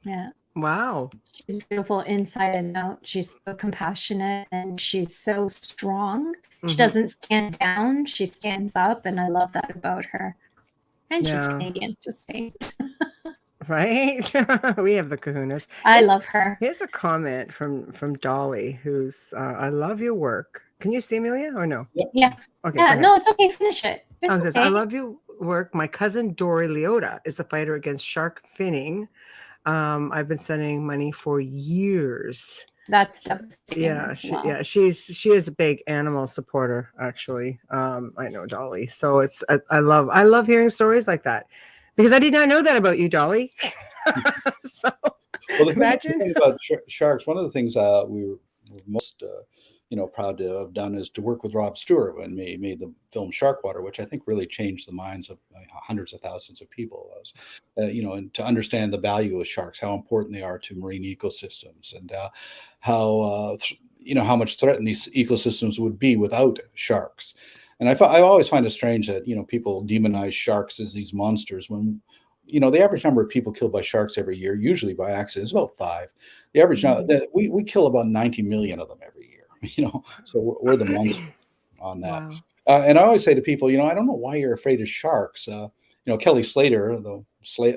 Yeah.
Wow.
She's beautiful inside and out. She's so compassionate and she's so strong. She doesn't stand down. She stands up, and I love that about her. And she's Canadian, just saying.
Right? We have the kahunas.
I love her.
Here's a comment from Dolly, who's I love your work. Can you see Amelia or no?
Yeah.
Okay.
Yeah, no, it's okay. Finish it. It's okay.
I love your work. My cousin Dory Leota is a fighter against shark finning. I've been sending money for years.
That's devastating.
Yeah, she is a big animal supporter, actually. I know Dolly. So I love hearing stories like that, because I did not know that about you, Dolly. So imagine
thing about sharks. One of the things we were most proud to have done is to work with Rob Stewart when we made the film Sharkwater, which I think really changed the minds of hundreds of thousands of people. And to understand the value of sharks, how important they are to marine ecosystems, and how much threatened these ecosystems would be without sharks. And I always find it strange that people demonize sharks as these monsters when the average number of people killed by sharks every year, usually by accident, is about 5. The average we kill about 90 million of them every year. So we're the monster on that. Wow. And I always say to people, I don't know why you're afraid of sharks. Kelly Slater, the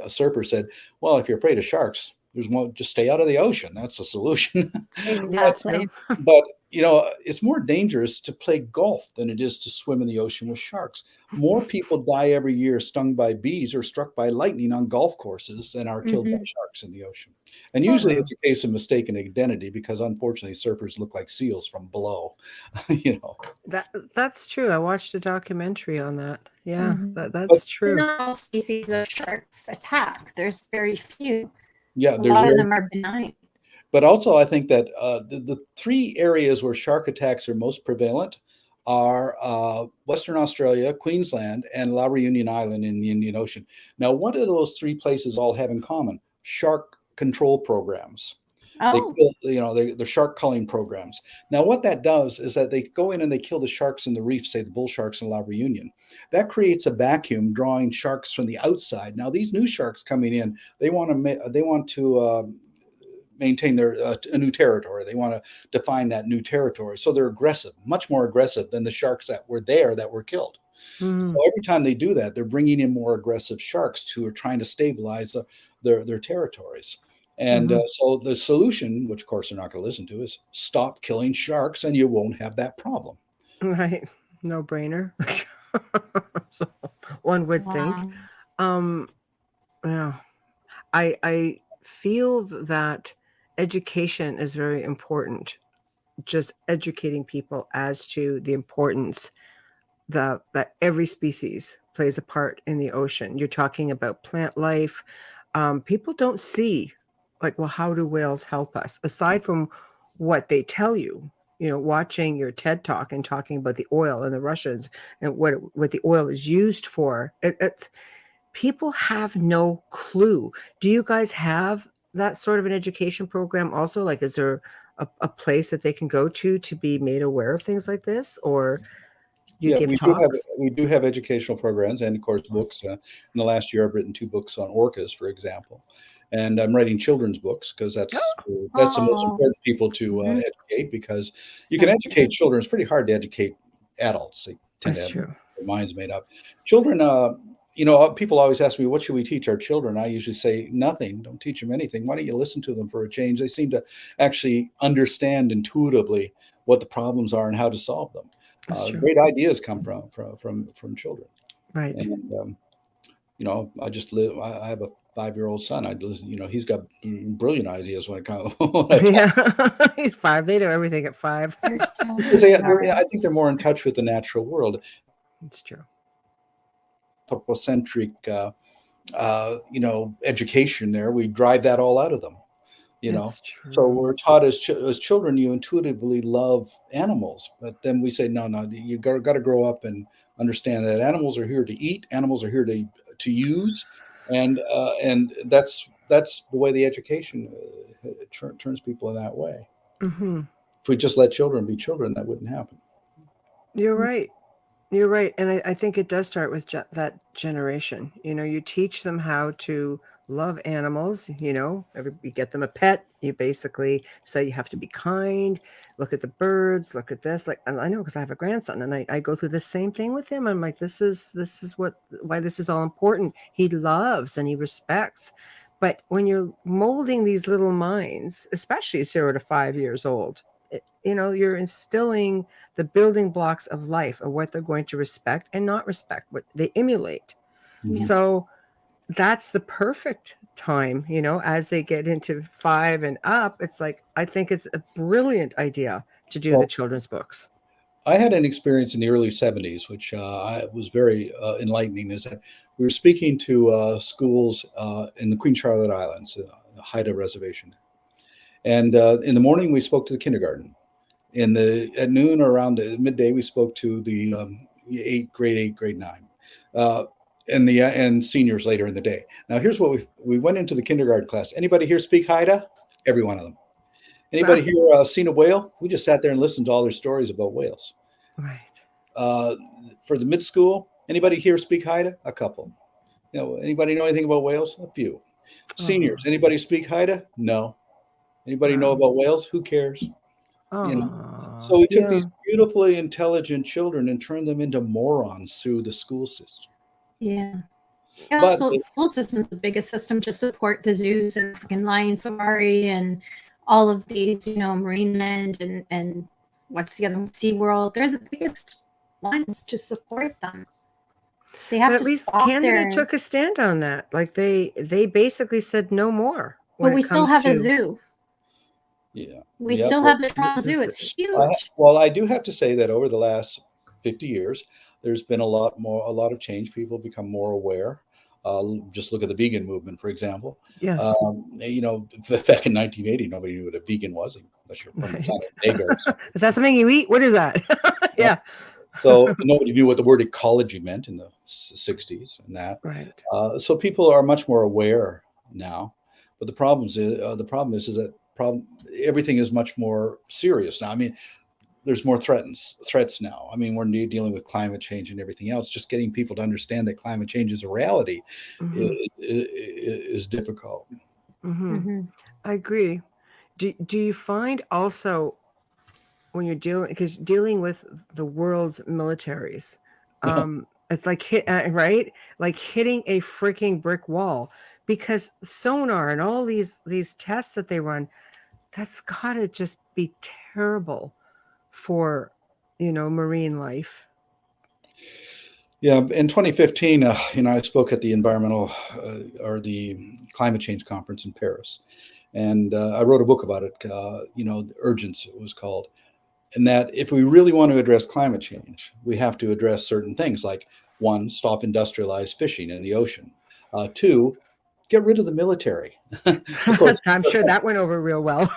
surfer, said, well, if you're afraid of sharks, there's one, just stay out of the ocean. That's the solution.
Exactly.
But it's more dangerous to play golf than it is to swim in the ocean with sharks. More people die every year stung by bees or struck by lightning on golf courses than are killed by sharks in the ocean. And usually it's a case of mistaken identity because unfortunately surfers look like seals from below.
That's true. I watched a documentary on that. Yeah, that's true.
Not all species of sharks attack. There's very few.
Yeah,
a lot of them are benign.
But also, I think that the three areas where shark attacks are most prevalent are Western Australia, Queensland, and La Reunion Island in the Indian Ocean. Now, what do those three places all have in common? Shark control programs.
Oh.
They're shark culling programs. Now, what that does is that they go in and they kill the sharks in the reef, say the bull sharks in La Reunion. That creates a vacuum, drawing sharks from the outside. Now, these new sharks coming in, they want to maintain their a new territory. They want to define that new territory. So they're aggressive, much more aggressive than the sharks that were there that were killed. So every time they do that, they're bringing in more aggressive sharks who are trying to stabilize their territories. And so the solution, which of course they're not going to listen to, is stop killing sharks and you won't have that problem.
Right. No brainer. So one would think. Yeah. I feel that education is very important. Just educating people as to the importance that every species plays a part in the ocean. You're talking about plant life. People don't see, like, well, how do whales help us? Aside from what they tell you, watching your TED Talk and talking about the oil and the Russians and what the oil is used for. It's people have no clue. Do you guys have that sort of an education program also? Like, is there a place that they can go to be made aware of things like this? Or do you give talks?
We do have educational programs and, of course, books. In the last year, I've written 2 books on orcas, for example. And I'm writing children's books because that's the most important people to educate, because you can educate children. It's pretty hard to educate adults. They tend to have their minds made up. Children, people always ask me, what should we teach our children? I usually say nothing. Don't teach them anything. Why don't you listen to them for a change? They seem to actually understand intuitively what the problems are and how to solve them. Great ideas come from children.
Right.
And, I have a 5-year-old son. He's got brilliant ideas when it comes.
He's 5. They know everything at 5.
I think they're more in touch with the natural world.
It's true.
Anthropocentric, education there. We drive that all out of them. So we're taught as children, you intuitively love animals, but then we say, no, you got to grow up and understand that animals are here to eat, animals are here to use, and that's the way the education turns people in that way. If we just let children be children, that wouldn't happen.
You're right. You're right. And I think it does start with that generation. You teach them how to love animals. You get them a pet. You basically say you have to be kind. Look at the birds. Look at this. And I know, because I have a grandson, and I go through the same thing with him. I'm like, this is why this is all important. He loves and he respects. But when you're molding these little minds, especially 0 to 5 years old, you're instilling the building blocks of life of what they're going to respect and not respect, what they emulate. So that's the perfect time, as they get into 5 and up. It's like, I think it's a brilliant idea to do the children's books.
I had an experience in the early 70s, which was very enlightening, is that we were speaking to schools in the Queen Charlotte Islands, the Haida Reservation. And in the morning, we spoke to the kindergarten. At noon or around midday, we spoke to the grade 8, grade 9, and seniors later in the day. Now, here's what we went into the kindergarten class. Anybody here speak Haida? Every one of them. Anybody here seen a whale? We just sat there and listened to all their stories about whales.
Right.
For the mid school, anybody here speak Haida? A couple. Anybody know anything about whales? A few. Seniors, anybody speak Haida? No. Anybody know about whales? Who cares? So we took these beautifully intelligent children and turned them into morons through the school system.
Yeah. Also, the school system is the biggest system to support the zoos and freaking lion safari and all of these, Marineland and what's the other one? SeaWorld. They're the biggest ones to support them. They have
But
to
at least
stop
Canada took a stand on that. Like they basically said no more.
But we still have a zoo.
Yeah.
We still have the Toronto Zoo. It's huge.
Well, I do have to say that over the last 50 years, there's been a lot of change. People have become more aware. Just look at the vegan movement, for example.
Yes.
You know, back in 1980, nobody knew what a vegan was, unless you're from the planet Vega.
Is that something you eat? What is that? Yeah.
So nobody knew what the word ecology meant in the 60s and that.
Right.
So people are much more aware now. But the problem is that everything is much more serious now. I mean, there's more threats now. I mean, we're dealing with climate change and everything else. Just getting people to understand that climate change is a reality is difficult.
I agree. Do you find also when you're dealing with the world's militaries, it's like right, like hitting a freaking brick wall, because sonar and all these tests that they run, that's gotta just be terrible for marine life.
Yeah, in 2015, I spoke at the environmental or the climate change conference in Paris, and I wrote a book about it. Urgence, it was called. And that if we really want to address climate change, we have to address certain things like, one, stop industrialized fishing in the ocean. Two, get rid of the military. Of course,
I'm sure that went over real well.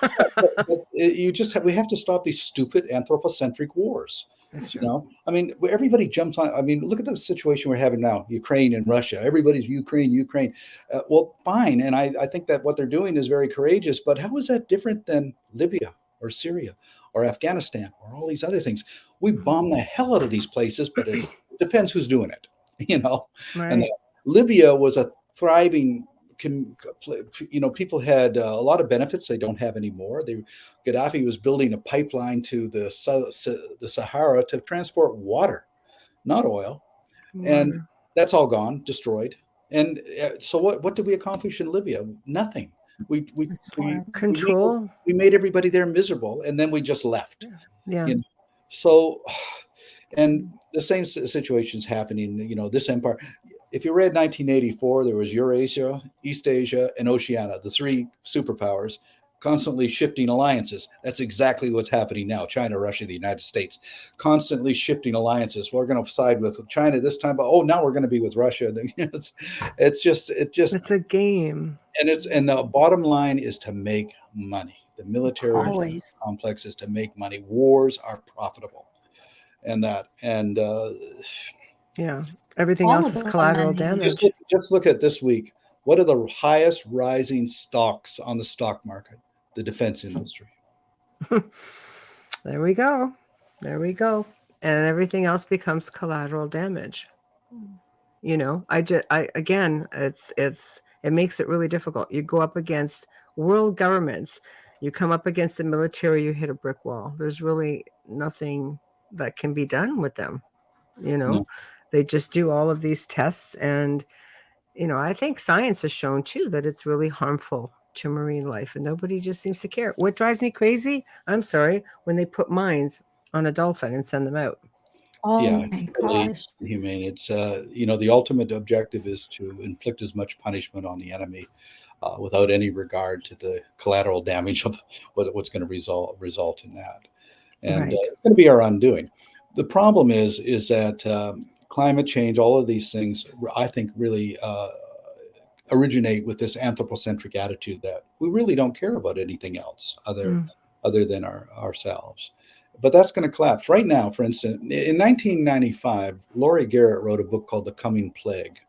We have to stop these stupid anthropocentric wars.
That's true.
You know, I mean, everybody jumps on. I mean, look at the situation we're having now: Ukraine and Russia. Everybody's Ukraine. Well, fine, and I think that what they're doing is very courageous. But how is that different than Libya or Syria or Afghanistan or all these other things? We bomb the hell out of these places, but it depends who's doing it. You know,
right.
And Libya was a thriving. People had a lot of benefits they don't have anymore. Gaddafi was building a pipeline to the Sahara to transport water, not oil, and that's all gone, destroyed. And so what did we accomplish in Libya? Nothing. We
control.
We made everybody there miserable, and then we just left.
Yeah.
So, and the same situation's happening. This empire. If you read 1984, there was Eurasia, East Asia, and Oceania, the three superpowers, constantly shifting alliances. That's exactly what's happening now. China, Russia, the United States, constantly shifting alliances. We're going to side with China this time, but now we're going to be with Russia. It's
a game.
And the bottom line is to make money. The military complex is to make money. Wars are profitable,
yeah. Everything else is collateral damage.
Just look at this week. What are the highest rising stocks on the stock market? The defense industry.
There we go. And everything else becomes collateral damage. Again, it makes it really difficult. You go up against world governments, you come up against the military, you hit a brick wall. There's really nothing that can be done with them. No. They just do all of these tests, and I think science has shown too that it's really harmful to marine life, and nobody just seems to care. What drives me crazy, I'm sorry, when they put mines on a dolphin and send them out.
Oh my gosh.
Inhumane. It's the ultimate objective is to inflict as much punishment on the enemy without any regard to the collateral damage of what's going to result in that. And it's going to be our undoing. The problem is that climate change, all of these things, I think, really originate with this anthropocentric attitude that we really don't care about anything else other than ourselves. But that's going to collapse. Right now, for instance, in 1995, Laurie Garrett wrote a book called The Coming Plague,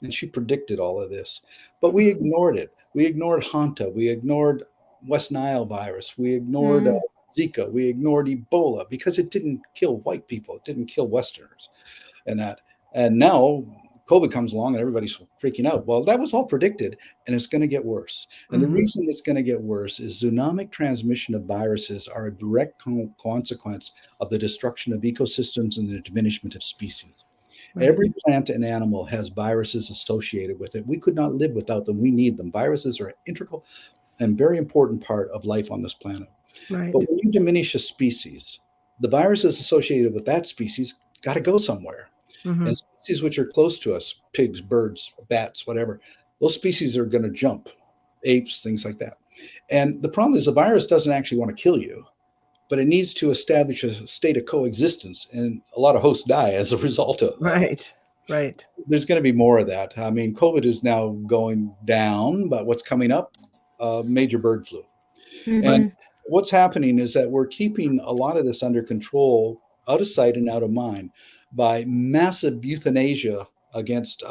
and she predicted all of this. But we ignored it. We ignored Hanta. We ignored West Nile virus. We ignored Zika. We ignored Ebola because it didn't kill white people. It didn't kill Westerners. And now COVID comes along and everybody's freaking out. Well, that was all predicted, and it's going to get worse. And the reason it's going to get worse is zoonotic transmission of viruses are a direct consequence of the destruction of ecosystems and the diminishment of species. Right. Every plant and animal has viruses associated with it. We could not live without them. We need them. Viruses are an integral and very important part of life on this planet.
Right.
But when you diminish a species, the viruses associated with that species got to go somewhere.
Mm-hmm.
And species which are close to us, pigs, birds, bats, whatever, those species are going to jump, apes, things like that. And the problem is the virus doesn't actually want to kill you, but it needs to establish a state of coexistence. And a lot of hosts die as a result of
Right.
There's going to be more of that. I mean, COVID is now going down, but what's coming up? Major bird flu.
Mm-hmm.
And what's happening is that we're keeping a lot of this under control, out of sight and out of mind, by massive euthanasia against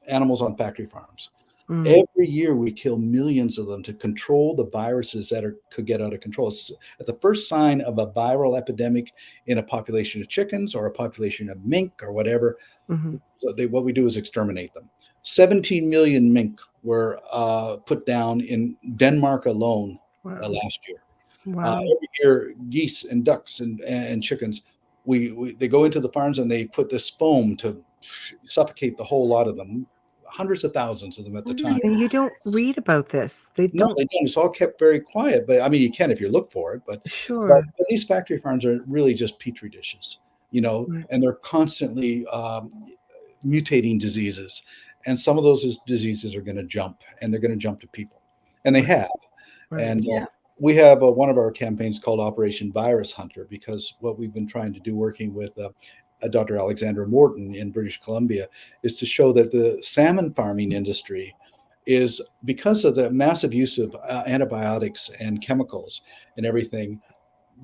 animals on factory farms. Every year we kill millions of them to control the viruses that could get out of control. It's at the first sign of a viral epidemic in a population of chickens or a population of mink or whatever, what we do is exterminate them. 17 million mink were put down in Denmark alone last year.
Wow.
Every year, geese and ducks and chickens, they go into the farms and they put this foam to suffocate the whole lot of them. Hundreds of thousands of them at the time.
And you don't read about this.
No, they don't. It's all kept very quiet. But I mean, you can if you look for it. But
sure.
But these factory farms are really just petri dishes, and they're constantly mutating diseases. And some of those diseases are going to jump, and they're going to jump to people, and they have. Right. And we have one of our campaigns called Operation Virus Hunter, because what we've been trying to do, working with Dr. Alexandra Morton in British Columbia, is to show that the salmon farming industry is, because of the massive use of antibiotics and chemicals and everything,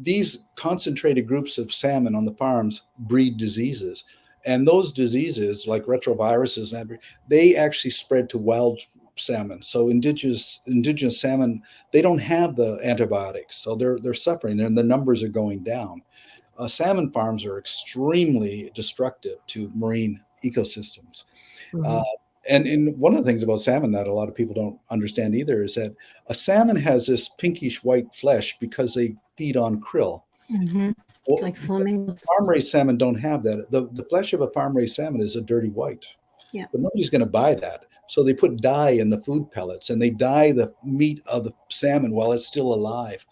these concentrated groups of salmon on the farms breed diseases. And those diseases, like retroviruses, they actually spread to wild salmon. So indigenous salmon, they don't have the antibiotics, so they're suffering, and the numbers are going down. Salmon farms are extremely destructive to marine ecosystems. And one of the things about salmon that a lot of people don't understand either is that a salmon has this pinkish white flesh because they feed on krill. Well,
like flamingos.
Farm-raised salmon don't have that. The flesh of a farm-raised salmon is a dirty white.
Yeah.
But nobody's going to buy that. So they put dye in the food pellets, and they dye the meat of the salmon while it's still alive.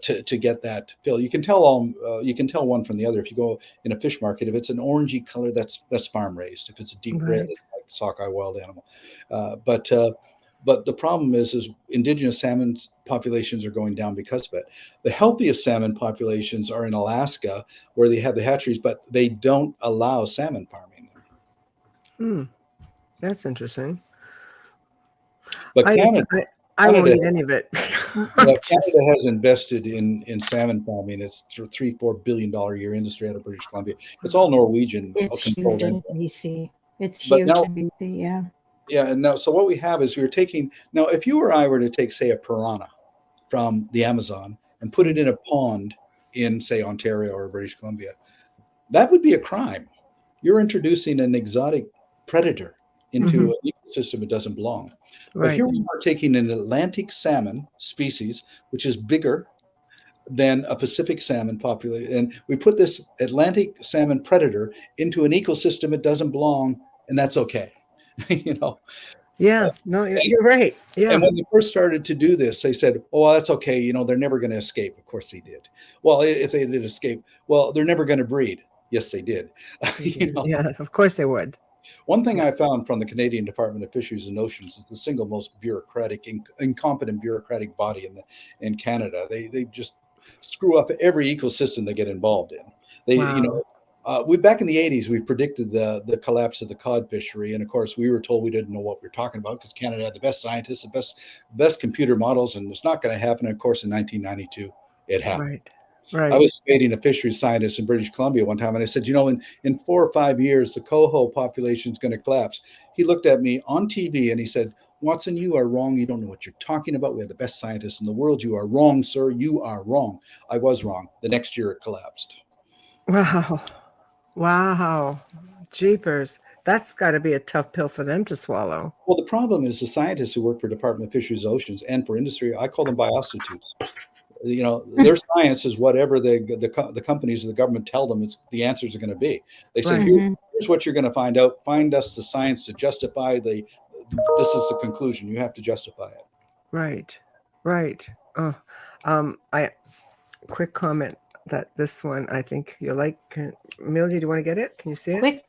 To get that pill, you can tell one from the other. If you go in a fish market, if it's an orangey color, that's farm raised. If it's a deep red, it's like sockeye wild animal. But the problem is indigenous salmon populations are going down because of it. The healthiest salmon populations are in Alaska, where they have the hatcheries, but they don't allow salmon farming there.
That's interesting.
But
I won't eat any of it.
Canada has invested in salmon farming. It's a $3-4 billion a year industry out of British Columbia. It's all Norwegian.
It's huge in BC. It's huge in BC, yeah.
Yeah, and now, so what we have is if you or I were to take, say, a piranha from the Amazon and put it in a pond in, say, Ontario or British Columbia, that would be a crime. You're introducing an exotic predator into an ecosystem it doesn't belong. But here we are taking an Atlantic salmon species, which is bigger than a Pacific salmon population, and we put this Atlantic salmon predator into an ecosystem it doesn't belong, and that's okay.
Yeah, no, you're right. Yeah.
And when they first started to do this, they said, "Oh, well, that's okay. They're never going to escape." Of course they did. Well, if they did escape, well, they're never going to breed. Yes, they did.
Yeah, of course they would.
One thing I found from the Canadian Department of Fisheries and Oceans is the single most incompetent bureaucratic body in Canada. They just screw up every ecosystem they get involved in. We back in the 80s, we predicted the collapse of the cod fishery, and of course we were told we didn't know what we were talking about because Canada had the best scientists, the best computer models, and it's not going to happen. And of course, in 1992, it happened. Right. I was debating a fisheries scientist in British Columbia one time, and I said, in 4 or 5 years, the coho population is going to collapse. He looked at me on TV and he said, "Watson, you are wrong. You don't know what you're talking about. We have the best scientists in the world. You are wrong, sir. You are wrong." I was wrong. The next year it collapsed.
Wow. Jeepers. That's got to be a tough pill for them to swallow.
Well, the problem is the scientists who work for Department of Fisheries and Oceans and for industry, I call them biostitutes. Their science is whatever the companies or the government tell them the answers are going to be. They say, here's what you're going to find out. Find us the science to justify this is the conclusion. You have to justify it.
Right. Quick comment. that this one I think you'll like. Mildy, do you want to get it? Can you see it?
Quick.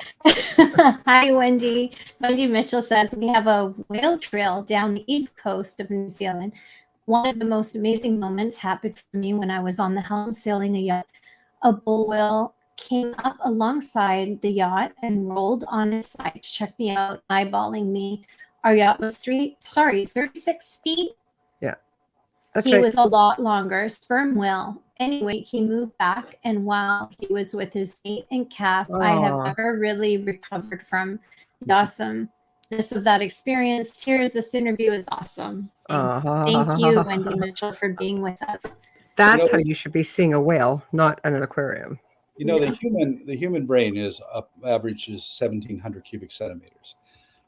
Hi, Wendy. Wendy Mitchell says, we have a whale trail down the east coast of New Zealand. One of the most amazing moments happened for me when I was on the helm sailing a yacht. A bull whale came up alongside the yacht and rolled on his side to check me out, eyeballing me. Our yacht was 36 feet.
Yeah. That's
he
right.
was a lot longer, sperm whale. Anyway, he moved back, and while he was with his mate and calf, I have never really recovered from the awesomeness of that experience. Tears, this interview is awesome. Thanks. Thank you, Wendy Mitchell, for being with us.
That's how you should be seeing a whale, not in an aquarium.
You know, the human brain averages 1,700 cubic centimeters.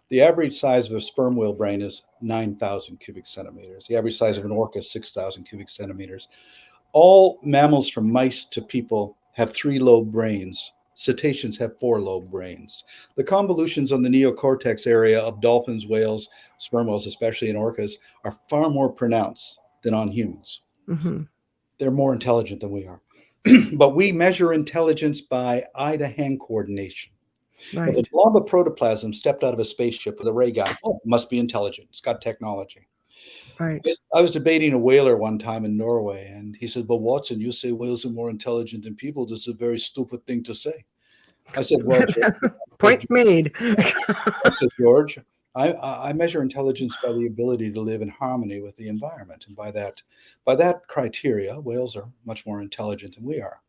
The average size of a sperm whale brain is 9,000 cubic centimeters. The average size of an orca is 6,000 cubic centimeters. All mammals from mice to people have 3 lobe brains. Cetaceans have 4 lobe brains. The convolutions on the neocortex area of dolphins, whales, sperm whales, especially in orcas, are far more pronounced than on humans.
Mm-hmm.
They're more intelligent than we are. But we measure intelligence by eye-to-hand coordination.
Right.
If a blob of protoplasm stepped out of a spaceship with a ray gun, it must be intelligent. It's got technology.
Right.
I was debating a whaler one time in Norway, and he said, "But Watson, you say whales are more intelligent than people. This is a very stupid thing to say." I said, "Well, George,
point made."
I said, "George, I measure intelligence by the ability to live in harmony with the environment, and by that criteria, whales are much more intelligent than we are."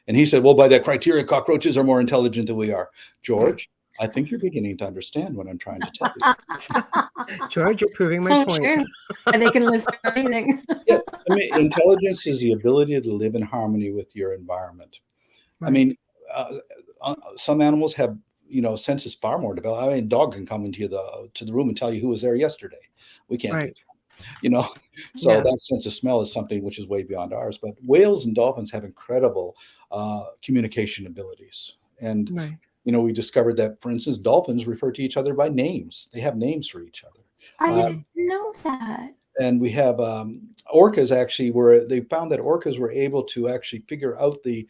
And he said, "Well, by that criteria, cockroaches are more intelligent than we are." George, I think you're beginning to understand what I'm trying to tell you.
George, you're proving my point.
True. They can live through anything.
Yeah, I mean, intelligence is the ability to live in harmony with your environment. Right. I mean, some animals have, senses far more developed. I mean, a dog can come into the room and tell you who was there yesterday. We can't do that. So that sense of smell is something which is way beyond ours. But whales and dolphins have incredible communication abilities. And, we discovered that, for instance, dolphins refer to each other by names. They have names for each other.
I didn't know that.
And we have orcas actually they found that orcas were able to actually figure out the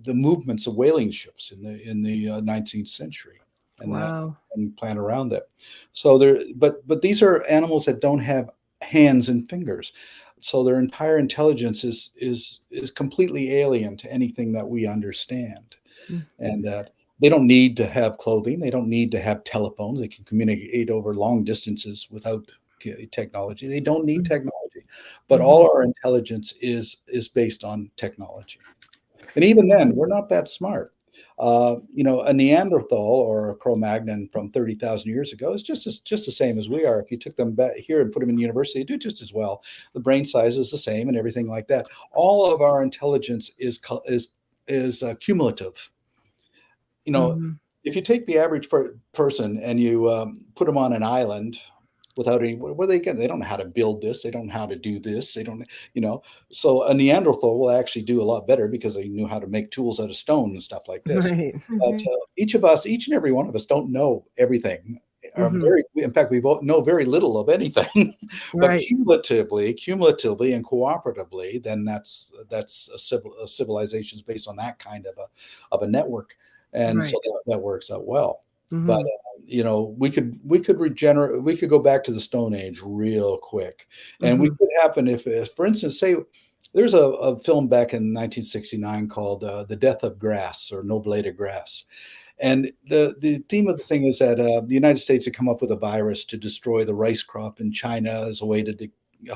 movements of whaling ships in the 19th century and plan around it. So but these are animals that don't have hands and fingers. So their entire intelligence is completely alien to anything that we understand. Mm-hmm. And that they don't need to have clothing. They don't need to have telephones. They can communicate over long distances without technology. They don't need technology, but all our intelligence is based on technology. And even then, we're not that smart. A Neanderthal or a Cro-Magnon from 30,000 years ago is just the same as we are. If you took them back here and put them in university, they do just as well. The brain size is the same and everything like that. All of our intelligence is cumulative. If you take the average person and you put them on an island without any, they don't know how to build this. They don't know how to do this. They don't, so a Neanderthal will actually do a lot better because they knew how to make tools out of stone and stuff like this.
Right.
But each and every one of us don't know everything. In fact, we both know very little of anything. But cumulatively and cooperatively, then that's a civilization is based on that kind of a network. And so that works out well. Mm-hmm. But we could go back to the Stone Age real quick, and we could happen if, for instance, say there's a film back in 1969 called "The Death of Grass" or "No Blade of Grass," and the theme of the thing is that the United States had come up with a virus to destroy the rice crop in China as a way to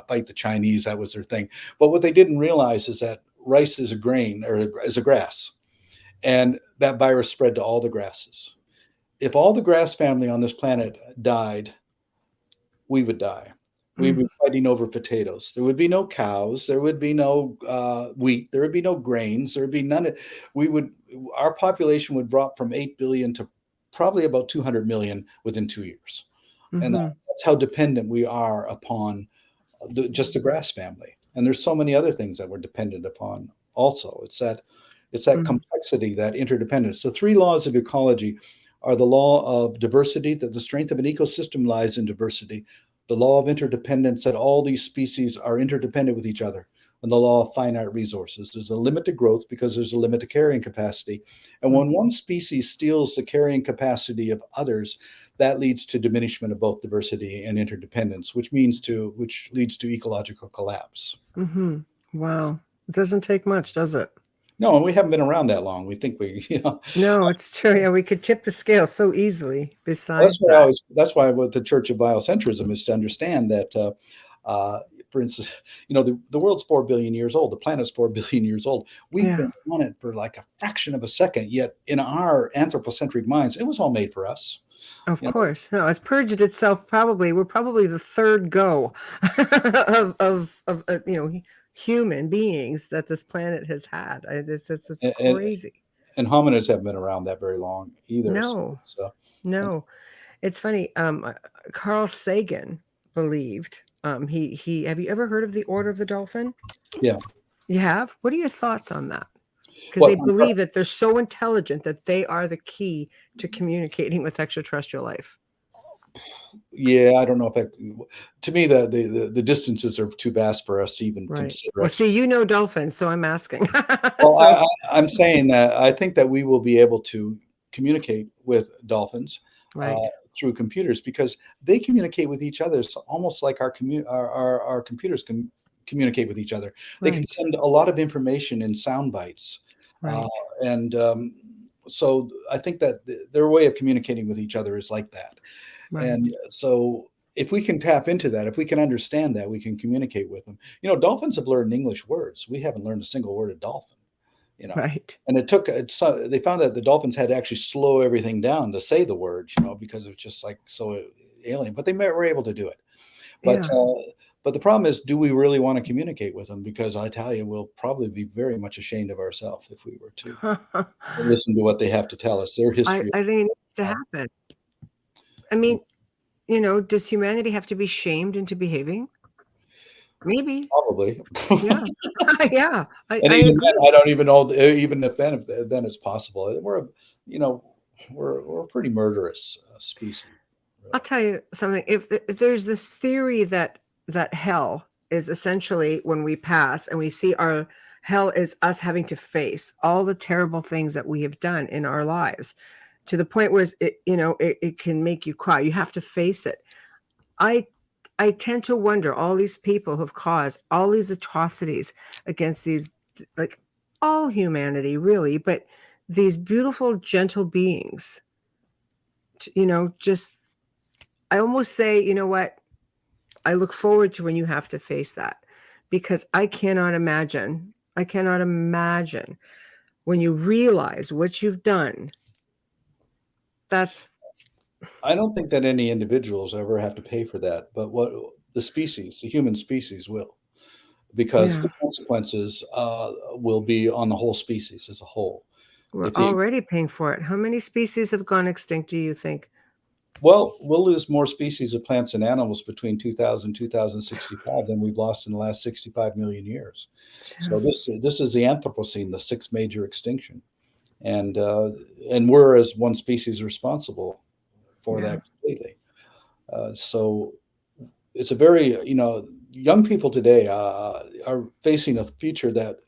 fight the Chinese. That was their thing. But what they didn't realize is that rice is a grain or is a grass. And that virus spread to all the grasses. If all the grass family on this planet died, we would die. We'd be fighting over potatoes. There would be no cows. There would be no wheat. There would be no grains. There would be none. Our population would drop from 8 billion to probably about 200 million within 2 years. Mm-hmm. And that's how dependent we are upon just the grass family. And there's so many other things that we're dependent upon also. It's that complexity, that interdependence. The 3 laws of ecology are the law of diversity, that the strength of an ecosystem lies in diversity, the law of interdependence, that all these species are interdependent with each other. and the law of finite resources. There's a limit to growth because there's a limit to carrying capacity. And when one species steals the carrying capacity of others, that leads to diminishment of both diversity and interdependence, which leads to ecological collapse.
Mm-hmm. Wow. It doesn't take much, does it?
No, and we haven't been around that long. We think
No, it's true. Yeah, we could tip the scale so easily. Besides
that's why what the Church of Biocentrism is to understand that, for instance, the world's 4 billion years old. The planet's 4 billion years old. We've been on it for like a fraction of a second. Yet in our anthropocentric minds, it was all made for us.
Of course. No, it's purged itself. We're probably the third go of human beings that this planet has had. It's crazy.
And hominids haven't been around that very long either.
No, no. It's funny. Carl Sagan believed. He have you ever heard of the Order of the Dolphin?
Yeah.
You have? What are your thoughts on that? Because they believe that they're so intelligent that they are the key to communicating with extraterrestrial life.
Yeah, I don't know if to me the distances are too vast for us to even consider.
Well, see, dolphins, so I'm asking.
Well, I'm saying that I think that we will be able to communicate with dolphins through computers because they communicate with each other. It's almost like our computers can communicate with each other. They can send a lot of information in sound bites. So I think that their way of communicating with each other is like that. And so if we can tap into that, if we can understand that, we can communicate with them. Dolphins have learned English words. We haven't learned a single word of dolphin. And they found that the dolphins had to actually slow everything down to say the word, because it was just like so alien. But they were able to do it. But the problem is, do we really want to communicate with them? Because I tell you, we'll probably be very much ashamed of ourselves if we were to listen to what they have to tell us, their history.
I think it needs to happen. I mean, does humanity have to be shamed into behaving? Maybe.
Probably.
Yeah. Yeah.
And even then, I don't even know. Even if then it's possible. We're a pretty murderous species. Really.
I'll tell you something. If there's this theory that hell is essentially when we pass and we see our hell is us having to face all the terrible things that we have done in our lives to the point where it can make you cry. You have to face it. I tend to wonder, all these people who've caused all these atrocities against these, like all humanity really, but these beautiful, gentle beings, just, I almost say, you know what? I look forward to when you have to face that, because I cannot imagine when you realize what you've done.
I don't think that any individuals ever have to pay for that, but what the human species will, because the consequences will be on the whole species as a whole.
We're already paying for it. How many species have gone extinct, do you think?
Well, we'll lose more species of plants and animals between 2000 and 2065 than we've lost in the last 65 million years. So this is the Anthropocene, the sixth major extinction. And we're, as one species, responsible for that completely. So it's a very, young people today are facing a future that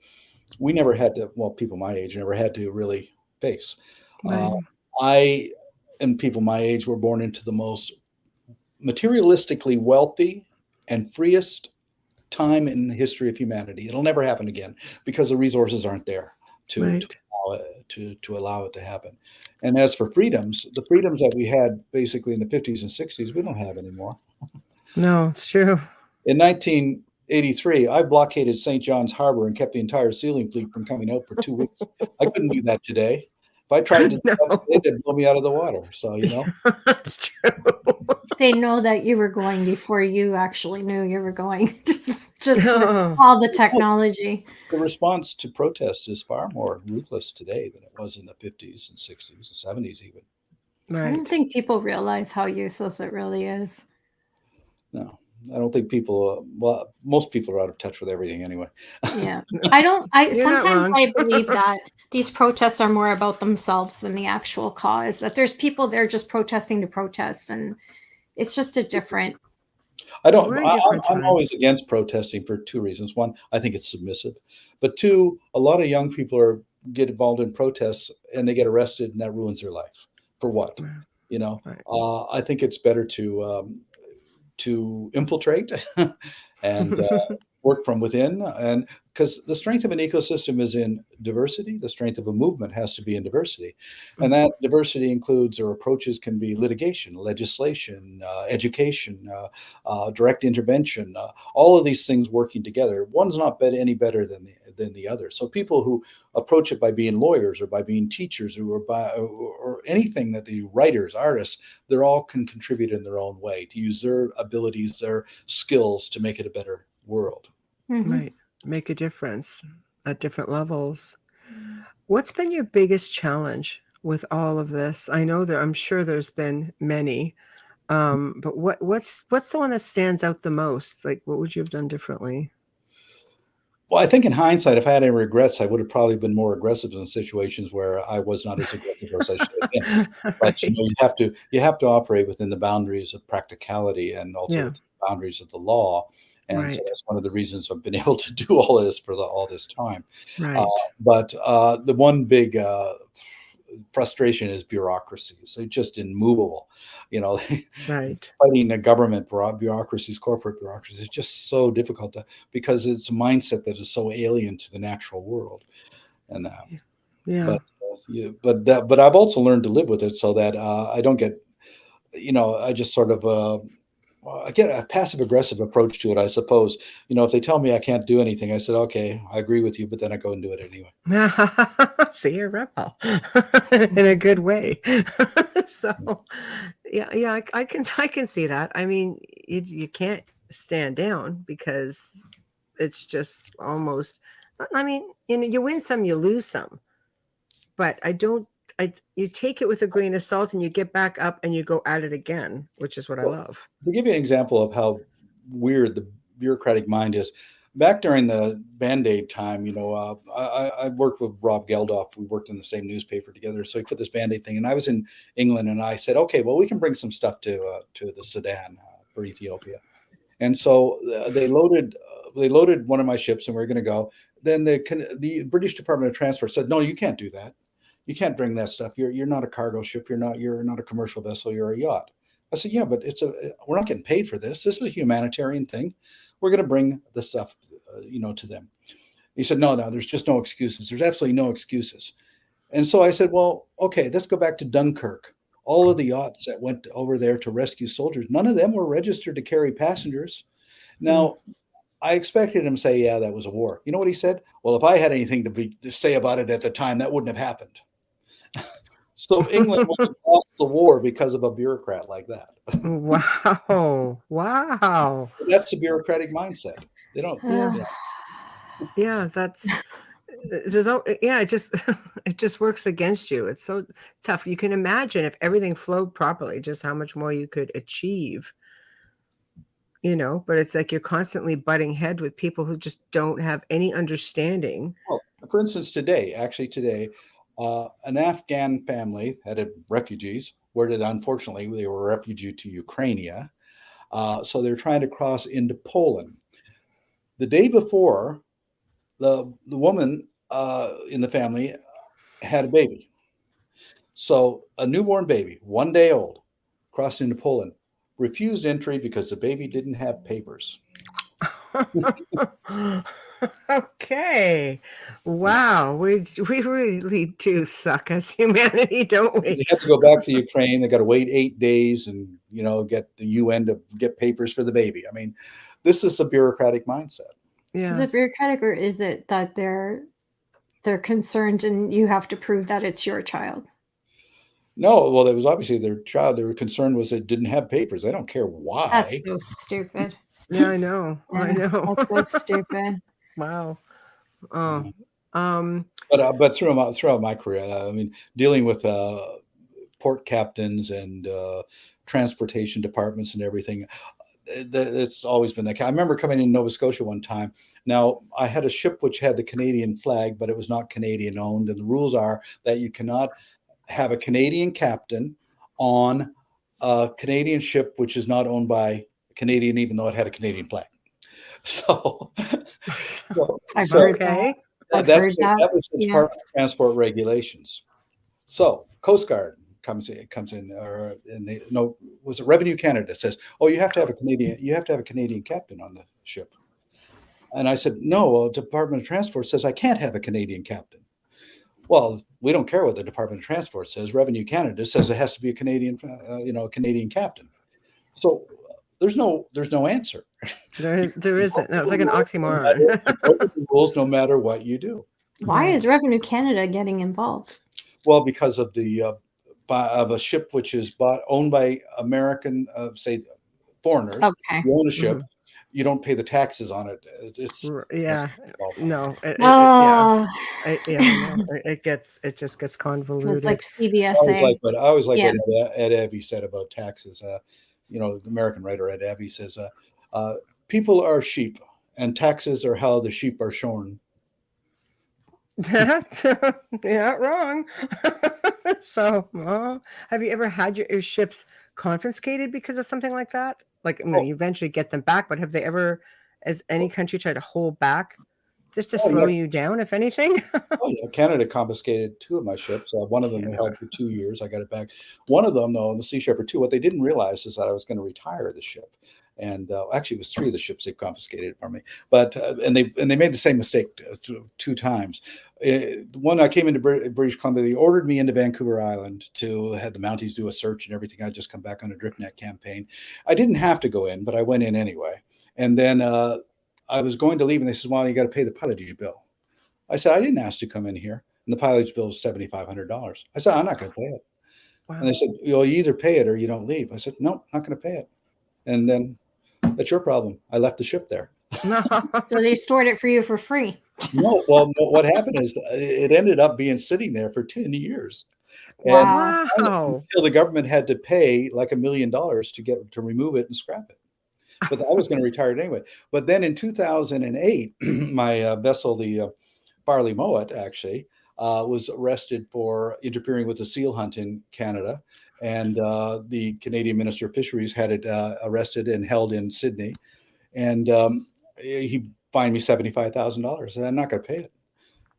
we never had to, people my age never had to really face. I and people my age were born into the most materialistically wealthy and freest time in the history of humanity. It'll never happen again because the resources aren't there to allow it to happen. And as for freedoms, the freedoms that we had basically in the 50s and 60s, we don't have anymore.
No, it's true. In
1983, I blockaded St. John's Harbor and kept the entire sealing fleet from coming out for 2 weeks. I couldn't do that today. If I tried to, they'd blow me out of the water. So,
That's true.
They know that you were going before you actually knew you were going. just with all the technology.
The response to protests is far more ruthless today than it was in the 50s and 60s and 70s even.
I don't think people realize how useless it really is.
No, I don't think most people are out of touch with everything anyway.
Yeah. Sometimes I believe that these protests are more about themselves than the actual cause, that there's people there just protesting to protest, and it's just a different.
I don't.
We're in different
I'm always
times.
against protesting for two reasons. One, I think it's submissive, but two, a lot of young people get involved in protests and they get arrested, and that ruins their life. For what? You know,
Right.
I think it's better to infiltrate and work from within, and because the strength of an ecosystem is in diversity, the strength of a movement has to be in diversity, and that diversity includes, or approaches can be, litigation, legislation, education, direct intervention, all of these things working together. One's not any better than the other. So people who approach it by being lawyers or by being teachers or anything, that the writers, artists, they're all can contribute in their own way to use their abilities, their skills to make it a better world.
Right. Make a difference at different levels. What's been your biggest challenge with all of this? I know I'm sure there's been many, but what's the one that stands out the most? Like, what would you have done differently?
Well, I think in hindsight, if I had any regrets, I would have probably been more aggressive in situations where I was not as aggressive as I should have been. But
Right.
you have to operate within the boundaries of practicality and also
Yeah.
within the boundaries of the law. And so
Right.
that's one of the reasons I've been able to do all this for all this time.
Right.
But the one big frustration is bureaucracies. They're just immovable. You know,
Right.
fighting a government bureaucracies, corporate bureaucracies, is just so difficult because it's a mindset that is so alien to the natural world. And
Yeah.
but I've also learned to live with it so that I don't get, I just sort of I get a passive aggressive approach to it, I suppose. If they tell me I can't do anything, I said, okay, I agree with you, but then I go and do it anyway.
See, you're a rebel in a good way. So, yeah, I can see that. I mean, you can't stand down because it's just almost. I mean, you win some, you lose some, but you take it with a grain of salt and you get back up and you go at it again, which is what I
Well,
love.
to give you an example of how weird the bureaucratic mind is, back during the Band-Aid time, I worked with Rob Geldof. We worked in the same newspaper together. So he put this Band-Aid thing, and I was in England, and I said, okay, well, we can bring some stuff to the Sudan for Ethiopia. And so they loaded one of my ships, and we are going to go. Then the British Department of Transport said, no, you can't do that. You can't bring that stuff. You're not a cargo ship. You're not a commercial vessel. You're a yacht. I said, yeah, but we're not getting paid for this. This is a humanitarian thing. We're going to bring the stuff, to them. He said, no, there's just no excuses. There's absolutely no excuses. And so I said, well, okay, let's go back to Dunkirk. All of the yachts that went over there to rescue soldiers, none of them were registered to carry passengers. Now, I expected him to say, yeah, that was a war. You know what he said? Well, if I had anything to say about it at the time, that wouldn't have happened. So England lost the war because of a bureaucrat like that.
Wow. Wow.
That's the bureaucratic mindset. They don't.
Yeah, it just works against you. It's so tough. You can imagine if everything flowed properly, just how much more you could achieve. But it's like you're constantly butting head with people who just don't have any understanding.
Well, for instance, today, an Afghan family had refugees, where unfortunately they were a refugee to Ukraine. So they're trying to cross into Poland. The day before, the woman in the family had a baby. So a newborn baby, 1 day old, crossed into Poland, refused entry because the baby didn't have papers.
Okay. Wow. We really do suck as humanity, don't we?
They have to go back to Ukraine. They got to wait 8 days and, get the UN to get papers for the baby. I mean, this is a bureaucratic mindset.
Yeah.
Is it bureaucratic, or is it that they're concerned and you have to prove that it's your child?
No, well, it was obviously their child. Their concern was it didn't have papers. They don't care why.
That's so stupid.
Yeah, I know. I know.
That's so stupid.
Wow.
But throughout my career, I mean, dealing with port captains and transportation departments and everything, it's always been that case. I remember coming in Nova Scotia one time. Now, I had a ship which had the Canadian flag, but it was not Canadian owned. And the rules are that you cannot have a Canadian captain on a Canadian ship which is not owned by Canadian, even though it had a Canadian flag. So,
I've heard
Okay.
that. I've heard that.
that was its
Yeah.
part of transport regulations. So Coast Guard comes in, or was it Revenue Canada says, oh, you have to have a Canadian captain on the ship. And I said, no, Department of Transport says I can't have a Canadian captain. Well, we don't care what the Department of Transport says. Revenue Canada says it has to be a Canadian, Canadian captain. So there's no answer.
There isn't. No, it's like an oxymoron.
You broke the rules no matter what you do.
Why is Revenue Canada getting involved?
Well, because of of a ship which is owned by American, say, foreigners.
Okay.
You own a ship. You don't pay the taxes on it.
It just gets convoluted.
So it's like CBSA.
I always like what Ed Abbey said about taxes. The American writer Ed Abbey says, people are sheep and taxes are how the sheep are shorn.
You're not wrong. So, have you ever had your ships confiscated because of something like that? Like, you eventually get them back, but have they ever, as any country, tried to hold back just to slow you down, if anything?
Canada confiscated 2 of my ships. One of them they held for 2 years. I got it back. One of them, though, in the Sea Shepherd 2, what they didn't realize is that I was going to retire the ship. And actually, it was 3 of the ships they confiscated from me. But and they made the same mistake 2 times. When I came into British Columbia, they ordered me into Vancouver Island to have the Mounties do a search and everything. I'd just come back on a driftnet campaign. I didn't have to go in, but I went in anyway. And then I was going to leave, and they said, "Well, you got to pay the pilotage bill." I said, "I didn't ask to come in here." And the pilotage bill was $7,500. I said, "I'm not going to pay it." Wow. And they said, "You either pay it or you don't leave." I said, "No, not going to pay it." And then that's your problem. I left the ship there.
So they stored it for you for free.
No, well, what happened is it ended up being sitting there for 10 years.
Wow.
Until the government had to pay like $1 million to remove it and scrap it. But I was going to retire it anyway. But then in 2008, my vessel, the Farley Mowat, actually, was arrested for interfering with the seal hunt in Canada. And the Canadian Minister of Fisheries had it arrested and held in Sydney. And he fined me $75,000, and I'm not going to pay it.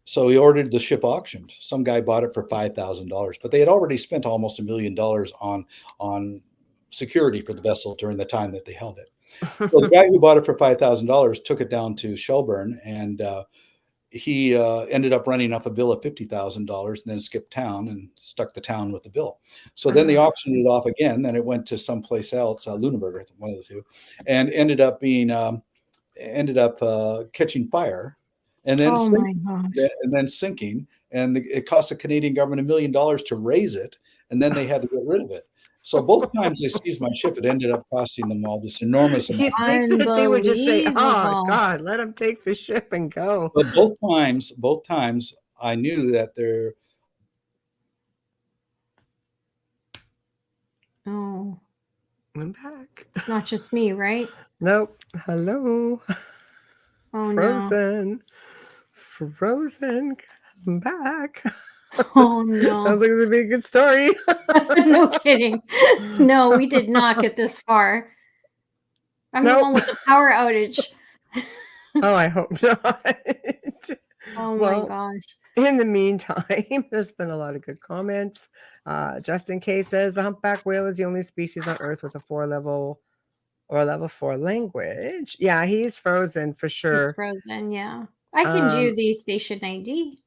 So he ordered the ship auctioned. Some guy bought it for $5,000, but they had already spent almost $1 million on security for the vessel during the time that they held it. So the guy who bought it for $5,000 took it down to Shelburne, and he ended up running up a bill of $50,000 and then skipped town and stuck the town with the bill. So then they auctioned it off again. Then it went to someplace else, Lunenburg, one of the two, and ended up catching fire, and then sinking. And it cost the Canadian government $1 million to raise it, and then they had to get rid of it. So both times they seized my ship, it ended up costing them all this enormous amount.
You think that they would just say, "Oh God, let them take the ship and go"?
But both times, I knew that they're.
Oh,
I'm back.
It's not just me, right?
Nope. Hello.
Oh,
Frozen. No. Frozen. Come back.
Oh no.
Sounds like it would be a good story.
No kidding. No, we did not get this far. I'm the one with the power outage.
Oh, I hope not.
Oh my gosh.
In the meantime, there's been a lot of good comments. Justin K says the humpback whale is the only species on Earth with a 4-level or level 4 language. Yeah, he's frozen for sure.
He's frozen, yeah. I can do the station ID.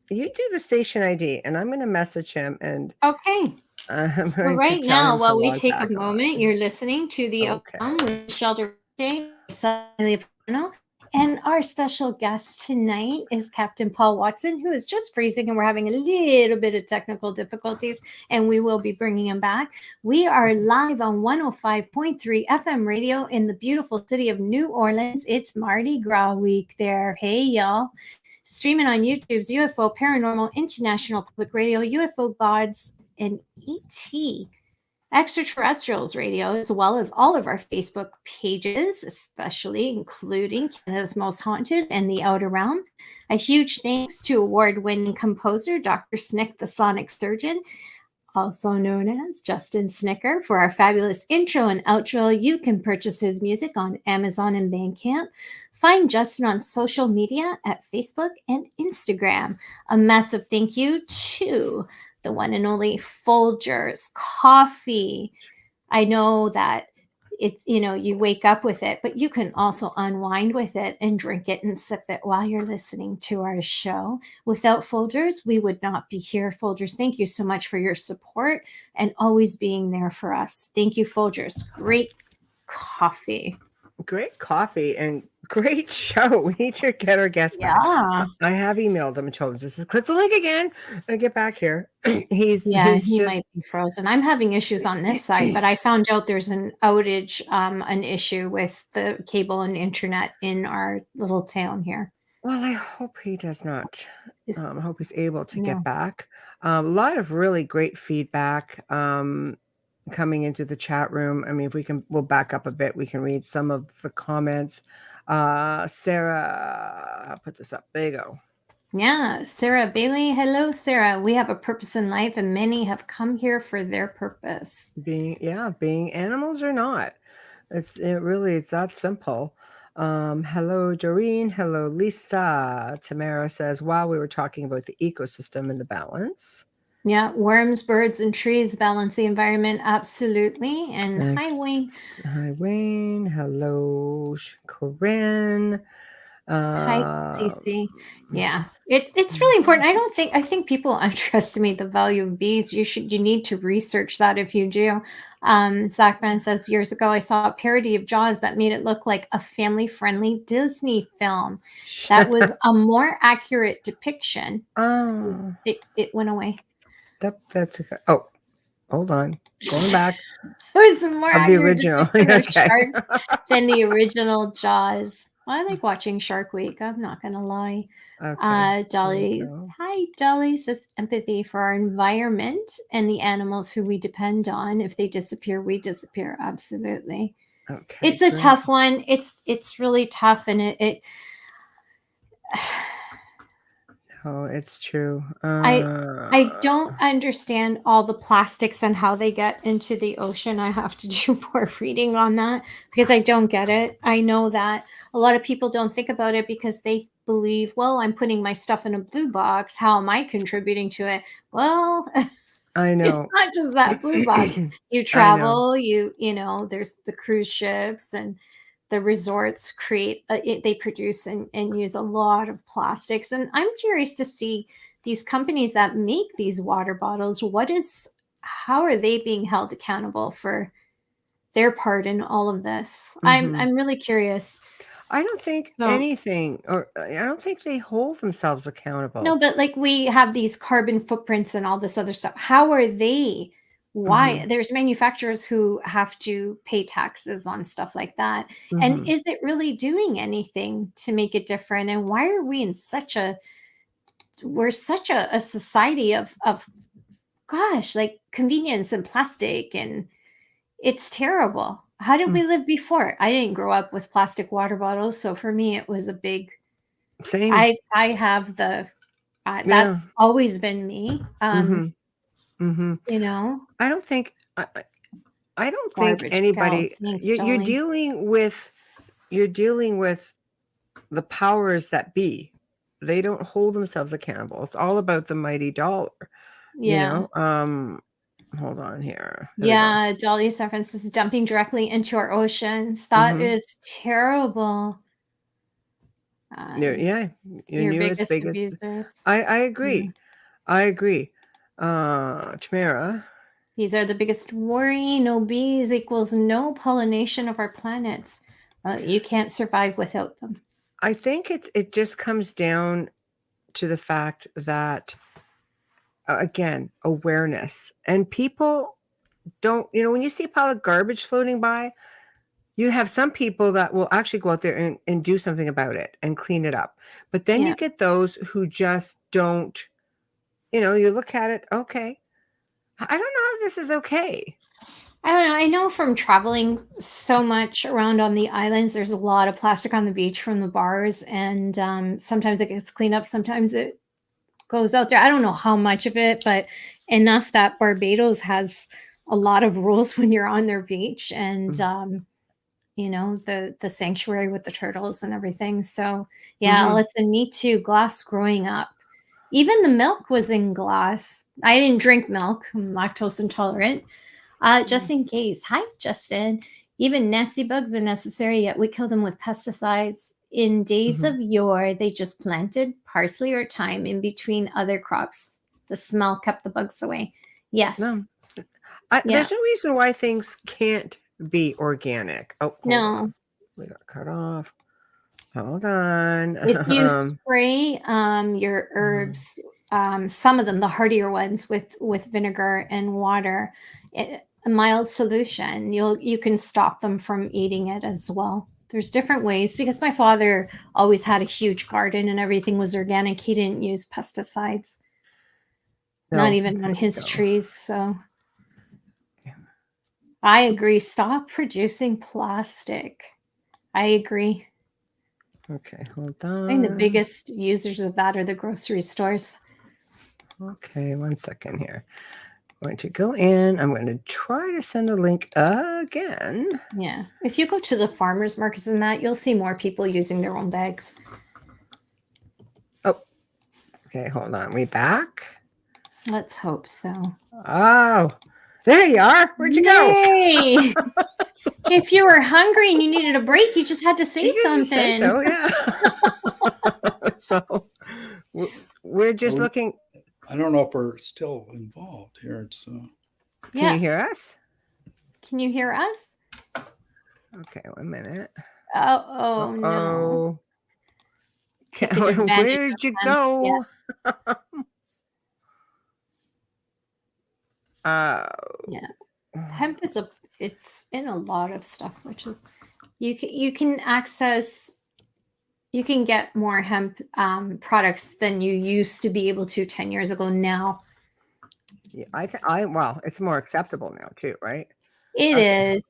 You do the station ID, and I'm going to message him. And
okay. So right now, while we take a moment, you're listening to the with Shelter and our special guest tonight is Captain Paul Watson, who is just freezing, and we're having a little bit of technical difficulties, and we will be bringing him back. We are live on 105.3 FM radio in the beautiful city of New Orleans. It's Mardi Gras week there. Hey, y'all. Streaming on YouTube's UFO Paranormal International Public Radio, UFO Gods, and ET Extraterrestrials Radio, as well as all of our Facebook pages, especially including Canada's Most Haunted and The Outer Realm. A huge thanks to award-winning composer Dr. Snick, the Sonic Surgeon. also known as Justin Snicker, for our fabulous intro and outro. You can purchase his music on Amazon and Bandcamp. Find Justin on social media at Facebook and Instagram. A massive thank you to the one and only Folgers Coffee. I know that it's, you wake up with it, but you can also unwind with it and drink it and sip it while you're listening to our show. Without Folgers, we would not be here. Folgers, thank you so much for your support and always being there for us. Thank you, Folgers. Great coffee.
Great coffee and great show. We need to get our guest back. I have emailed him and told him just click the link again and get back here. He
might be frozen. I'm having issues on this side, but I found out there's an outage, an issue with the cable and internet in our little town here.
Well, I hope he does not. I hope he's able to get back. A lot of really great feedback coming into the chat room. I mean, if we'll back up a bit. We can read some of the comments. Sarah, I'll put this up. There you go.
Yeah, Sarah Bailey. Hello, Sarah. We have a purpose in life, and many have come here for their purpose.
Being animals or not. It's that simple. Hello, Doreen. Hello, Lisa. Tamara says, wow, we were talking about the ecosystem and the balance.
Yeah, worms, birds, and trees balance the environment. Absolutely. And
Next.
Hi, Wayne.
Hi, Wayne. Hello, Corinne.
Hi, Cece. Yeah, it's really important. I think people underestimate the value of bees. You need to research that if you do. Zachman says, years ago, I saw a parody of Jaws that made it look like a family-friendly Disney film. That was a more accurate depiction.
Oh,
it went away.
That's okay. Oh, hold on. Going back.
It was more accurate
the original
of sharks than the original Jaws. I like watching Shark Week. I'm not going to lie.
Okay.
Dolly. Hi, Dolly says empathy for our environment and the animals who we depend on. If they disappear, we disappear. Absolutely.
Okay.
It's a tough one. It's really tough. And it
Oh, it's true.
I don't understand all the plastics and how they get into the ocean. I have to do more reading on that because I don't get it. I know that a lot of people don't think about it because they believe, well, I'm putting my stuff in a blue box. How am I contributing to it? Well,
I know.
It's not just that blue box. You travel, there's the cruise ships and the resorts they produce and use a lot of plastics. And I'm curious to see these companies that make these water bottles, how are they being held accountable for their part in all of this?
Mm-hmm.
I'm really curious.
I don't think anything, or I don't think they hold themselves accountable.
No, but like we have these carbon footprints and all this other stuff. How are they? Why?
Mm-hmm.
There's manufacturers who have to pay taxes on stuff like that.
Mm-hmm.
And is it really doing anything to make it different? And why are we in we're such a society of gosh, like convenience and plastic, and it's terrible. How did we live before? I didn't grow up with plastic water bottles. So for me, it was a big,
same.
I have that's always been me.
Mm-hmm. I don't think anybody. You're dealing with the powers that be. They don't hold themselves accountable. It's all about the mighty dollar.
Yeah.
Hold on here.
Yeah, Dolly San Francisco is dumping directly into our oceans. That is terrible.
Your
biggest abusers.
I agree. I agree. Tamara.
These are the biggest worry. No bees equals no pollination of our planets. You can't survive without them.
I think it just comes down to the fact that, again, awareness. And people don't, when you see a pile of garbage floating by, you have some people that will actually go out there and do something about it and clean it up. But then you get those who just don't, you look at it, okay. I don't know how this is okay.
I don't know. I know from traveling so much around on the islands, there's a lot of plastic on the beach from the bars. And sometimes it gets cleaned up. Sometimes it goes out there. I don't know how much of it, but enough that Barbados has a lot of rules when you're on their beach, and you know, the sanctuary with the turtles and everything. So yeah, listen, me too. Glass growing up. Even the milk was in glass. I didn't drink milk. I'm lactose intolerant. Just in case. Hi, Justin. Even nasty bugs are necessary, yet we kill them with pesticides. In days of yore, they just planted parsley or thyme in between other crops. The smell kept the bugs away. Yes.
No. There's no reason why things can't be organic. Oh,
no.
We got cut off. Hold on.
If you spray your herbs, some of them, the hardier ones, with vinegar and water, a mild solution, you can stop them from eating it as well. There's different ways, because my father always had a huge garden and everything was organic. He didn't use pesticides, not even on his trees. So I agree. Stop producing plastic. I agree.
Okay, hold on.
I think the biggest users of that are the grocery stores.
Okay, 1 second here. I'm going to go in. I'm going to try to send a link again.
Yeah. If you go to the farmers markets and that, you'll see more people using their own bags.
Oh, okay, hold on. We back?
Let's hope so.
Oh, there you are. Where'd you go?
If you were hungry and you needed a break, you just had to say something.
Say so, yeah. So we're just looking.
I don't know if we're still involved here. It's
Can you hear us?
Can you hear us?
Okay, 1 minute.
Oh no.
Where'd you go?
Yes. Yeah. Hemp is it's in a lot of stuff, which is you can get more hemp products than you used to be able to 10 years ago now.
Yeah, well, it's more acceptable now too, right?
It is.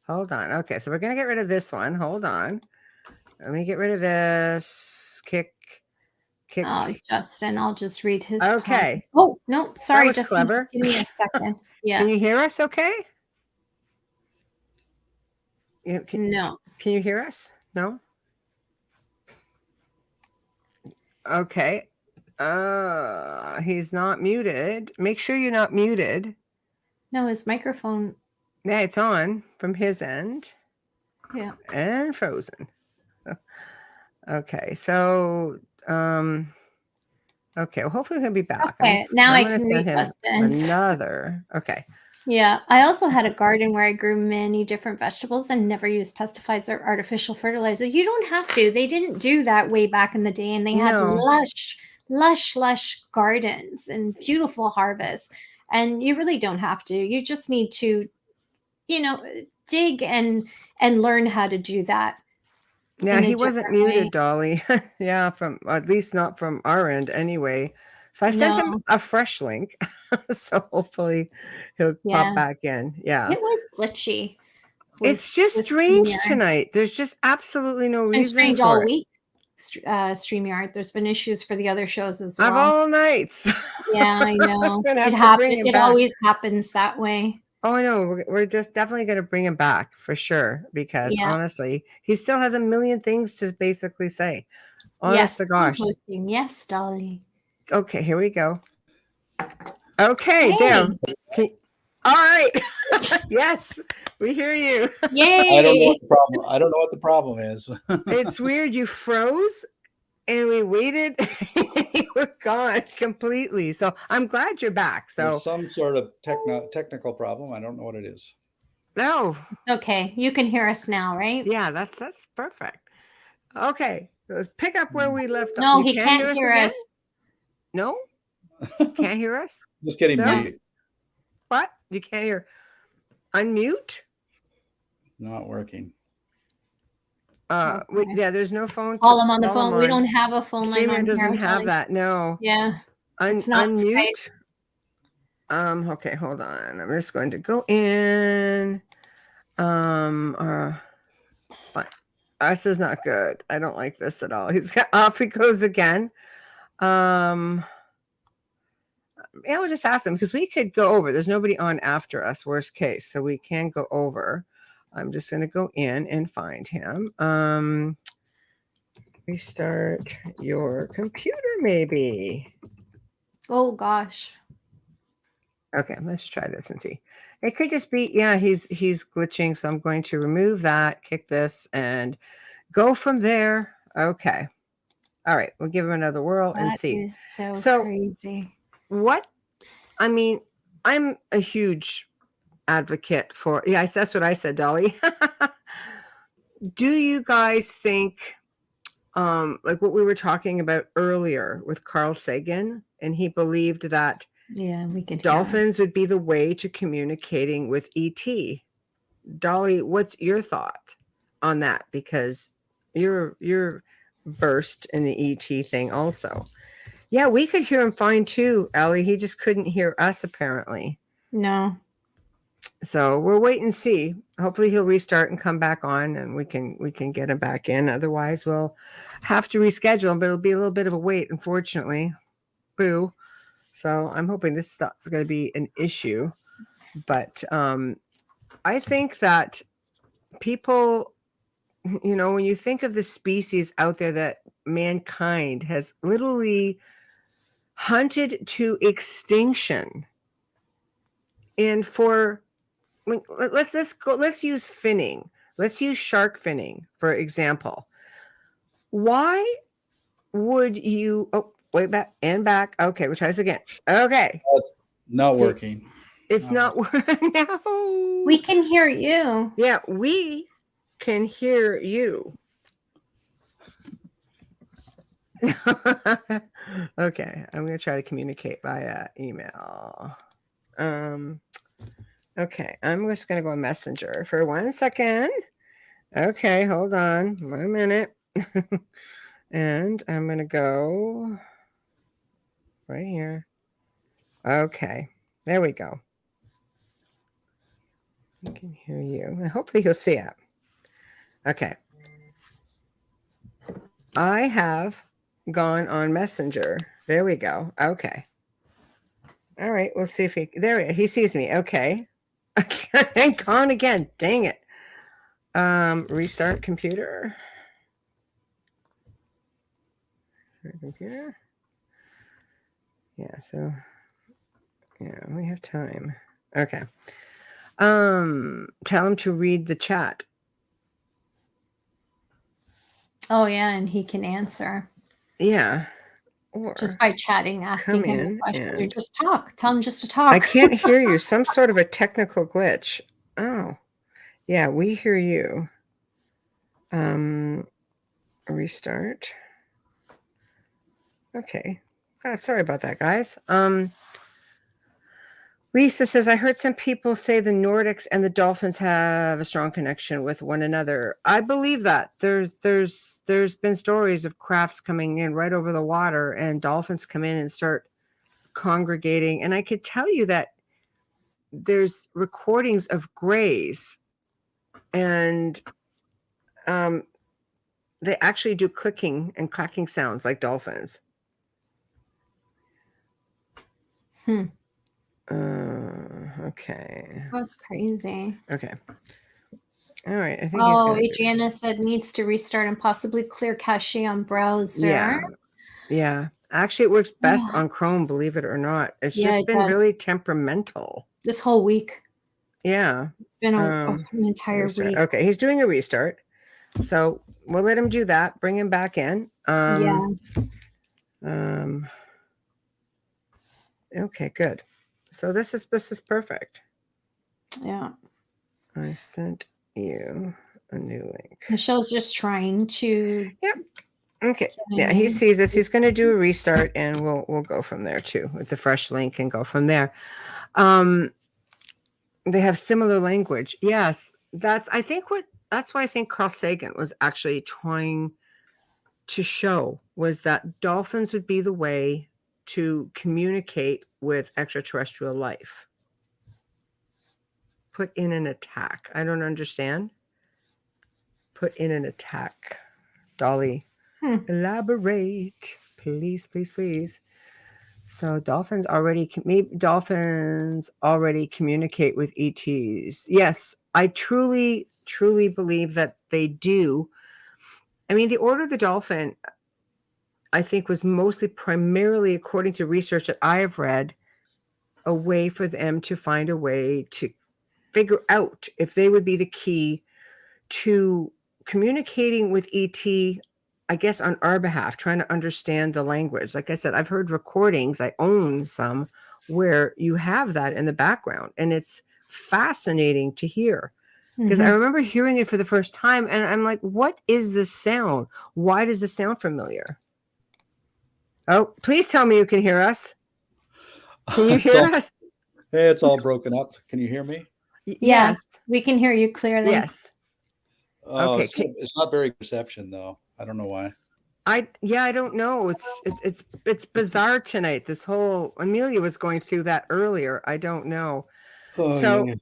Hold on. Okay, so we're gonna get rid of this one. Hold on. Let me get rid of this. Kick.
Oh, Justin, I'll just read his.
Okay.
Oh no, sorry,
that was
Justin.
Clever.
Just give me a second. Yeah.
Can you hear us? Okay.
No.
Can you hear us? No. Okay. He's not muted. Make sure you're not muted.
No, his microphone.
Yeah, it's on from his end.
Yeah.
And frozen. Okay, so okay, well, hopefully he'll be back.
Okay, now I can
send
read
him
Justin's.
another. Okay.
Yeah, I also had a garden where I grew many different vegetables and never used pesticides or artificial fertilizer. You don't have to. They didn't do that way back in the day, and they had lush gardens and beautiful harvests. And you really don't have to. You just need to, dig and learn how to do that.
Yeah, he wasn't muted, Dolly. Yeah, from at least not from our end anyway. So I sent him a fresh link. So hopefully he'll pop back in. Yeah.
It was glitchy.
It's just strange tonight. There's just absolutely no reason.
It's strange all week. StreamYard. There's been issues for the other shows as well.
Of all nights.
Yeah, I know. It happens. It always happens that way.
Oh, I know. We're just definitely going to bring him back for sure, because honestly, he still has a million things to basically say. Honest to gosh.
Yes, Dolly.
Okay, here we go. Okay, there. All right. Yes, we hear you.
Yay.
I don't know what the problem is.
It's weird. You froze and we waited. You were gone completely. So I'm glad you're back. So
there's some sort of technical problem. I don't know what it is.
No.
It's okay. You can hear us now, right?
Yeah, that's perfect. Okay. Let's pick up where we left off.
No, he can't hear us.
No? Can't hear us?
Just getting mute.
What? You can't hear? Unmute?
Not working.
There's no phone.
Call him on the phone. We don't have a phone line on
doesn't have that. No.
Yeah.
Unmute. Okay, hold on. I'm just going to go in. This is not good. I don't like this at all. Off he goes again. Yeah, we'll just ask him because we could go over. There's nobody on after us, worst case. So we can go over. I'm just going to go in and find him. Restart your computer, maybe.
Oh gosh.
Okay, let's try this and see. It could just be, yeah, he's glitching. So I'm going to remove that, kick this, and go from there. Okay. All right, we'll give him another whirl and
That
see.
is so crazy.
What? I mean, I'm a huge advocate for, yeah, that's what I said, Dolly. Do you guys think, like what we were talking about earlier with Carl Sagan, and he believed that
we could
dolphins would be the way to communicating with ET. Dolly, what's your thought on that? Because you're versed in the ET thing also. Yeah, we could hear him fine too, Ellie. He just couldn't hear us apparently.
No.
So we'll wait and see. Hopefully he'll restart and come back on, and we can get him back in. Otherwise, we'll have to reschedule him, but it'll be a little bit of a wait, unfortunately. Boo. So I'm hoping this stuff is going to be an issue. But I think that people, you know, when you think of the species out there that mankind has literally hunted to extinction, and for, let's use finning. Let's use shark finning, for example. Why would you, oh, wait, back and back. Okay, we'll try this again. Okay.
Not working.
It's not working. No.
We can hear you.
Yeah, we can hear you. Okay, I'm going to try to communicate via email. Okay, I'm just going to go on Messenger for 1 second. Okay, hold on 1 minute. And I'm going to go right here. Okay, there we go. I can hear you. Hopefully he'll see it. Okay. I have gone on Messenger. There we go. Okay. All right. We'll see if he sees me. Okay. And gone again. Dang it. Restart computer. Computer. Yeah. So yeah, we have time. Okay. Tell him to read the chat.
Oh yeah, and he can answer.
Yeah. Or
just by chatting, asking him the question. You just talk. Tell him just to talk.
I can't hear you. Some sort of a technical glitch. Oh. Yeah, we hear you. Restart. Okay. Sorry about that, guys. Lisa says, I heard some people say the Nordics and the dolphins have a strong connection with one another. I believe that. There's been stories of crafts coming in right over the water, and dolphins come in and start congregating. And I could tell you that there's recordings of grays, and they actually do clicking and clacking sounds like dolphins. Okay.
That's crazy.
Okay. All right. I think.
Adriana said needs to restart and possibly clear cache on browser.
Yeah. Actually, it works best on Chrome, believe it or not. It's just been really temperamental
this whole week.
Yeah.
It's been an entire week.
Okay. He's doing a restart. So we'll let him do that. Bring him back in. Okay, good. So this is perfect.
Yeah.
I sent you a new link.
Michelle's just trying to.
Yep. Okay. Yeah, he sees this. He's going to do a restart, and we'll go from there too with the fresh link and go from there. They have similar language. Yes, that's why I think Carl Sagan was actually trying to show was that dolphins would be the way to communicate with extraterrestrial life. Put in an attack. I don't understand. Put in an attack. Dolly, elaborate. Please, please, please. So dolphins already communicate with ETs. Yes, I truly believe that they do. I mean, the Order of the Dolphin, I think, was primarily, according to research that I have read, a way for them to find a way to figure out if they would be the key to communicating with ET, I guess, on our behalf, trying to understand the language. Like I said, I've heard recordings, I own some, where you have that in the background, and it's fascinating to hear. Because I remember hearing it for the first time, and I'm like, what is this sound? Why does this sound familiar? Oh, please tell me you can hear us. Can you hear us?
Hey, it's all broken up. Can you hear me?
Yes.
We can hear you clearly.
Yes.
Oh,
Okay.
It's not very reception, though. I don't know why.
I don't know. It's bizarre tonight. This whole Amelia was going through that earlier. I don't know.
Oh,
So
yeah.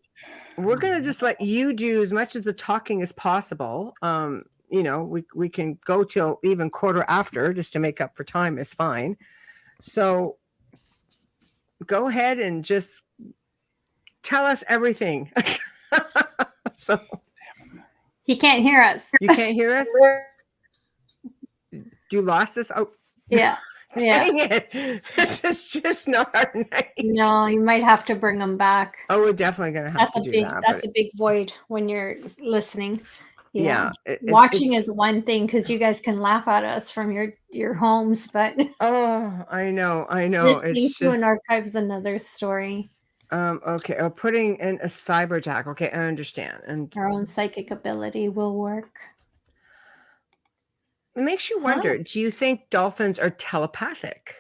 we're gonna just let you do as much of the talking as possible. We can go till even quarter after just to make up for time is fine. So go ahead and just tell us everything. So
he can't hear us.
You can't hear us? You lost us? Oh,
yeah.
Dang it. This is just not our night.
No, you might have to bring them back.
Oh, we're definitely going to have to do that.
That's a big void when you're listening.
Yeah.
Watching is one thing because you guys can laugh at us from your homes, but
oh, I know.
Listening to an archive is another story.
Okay. Oh, putting in a cyberjack. Okay, I understand. And
our own psychic ability will work.
It makes you wonder, do you think dolphins are telepathic?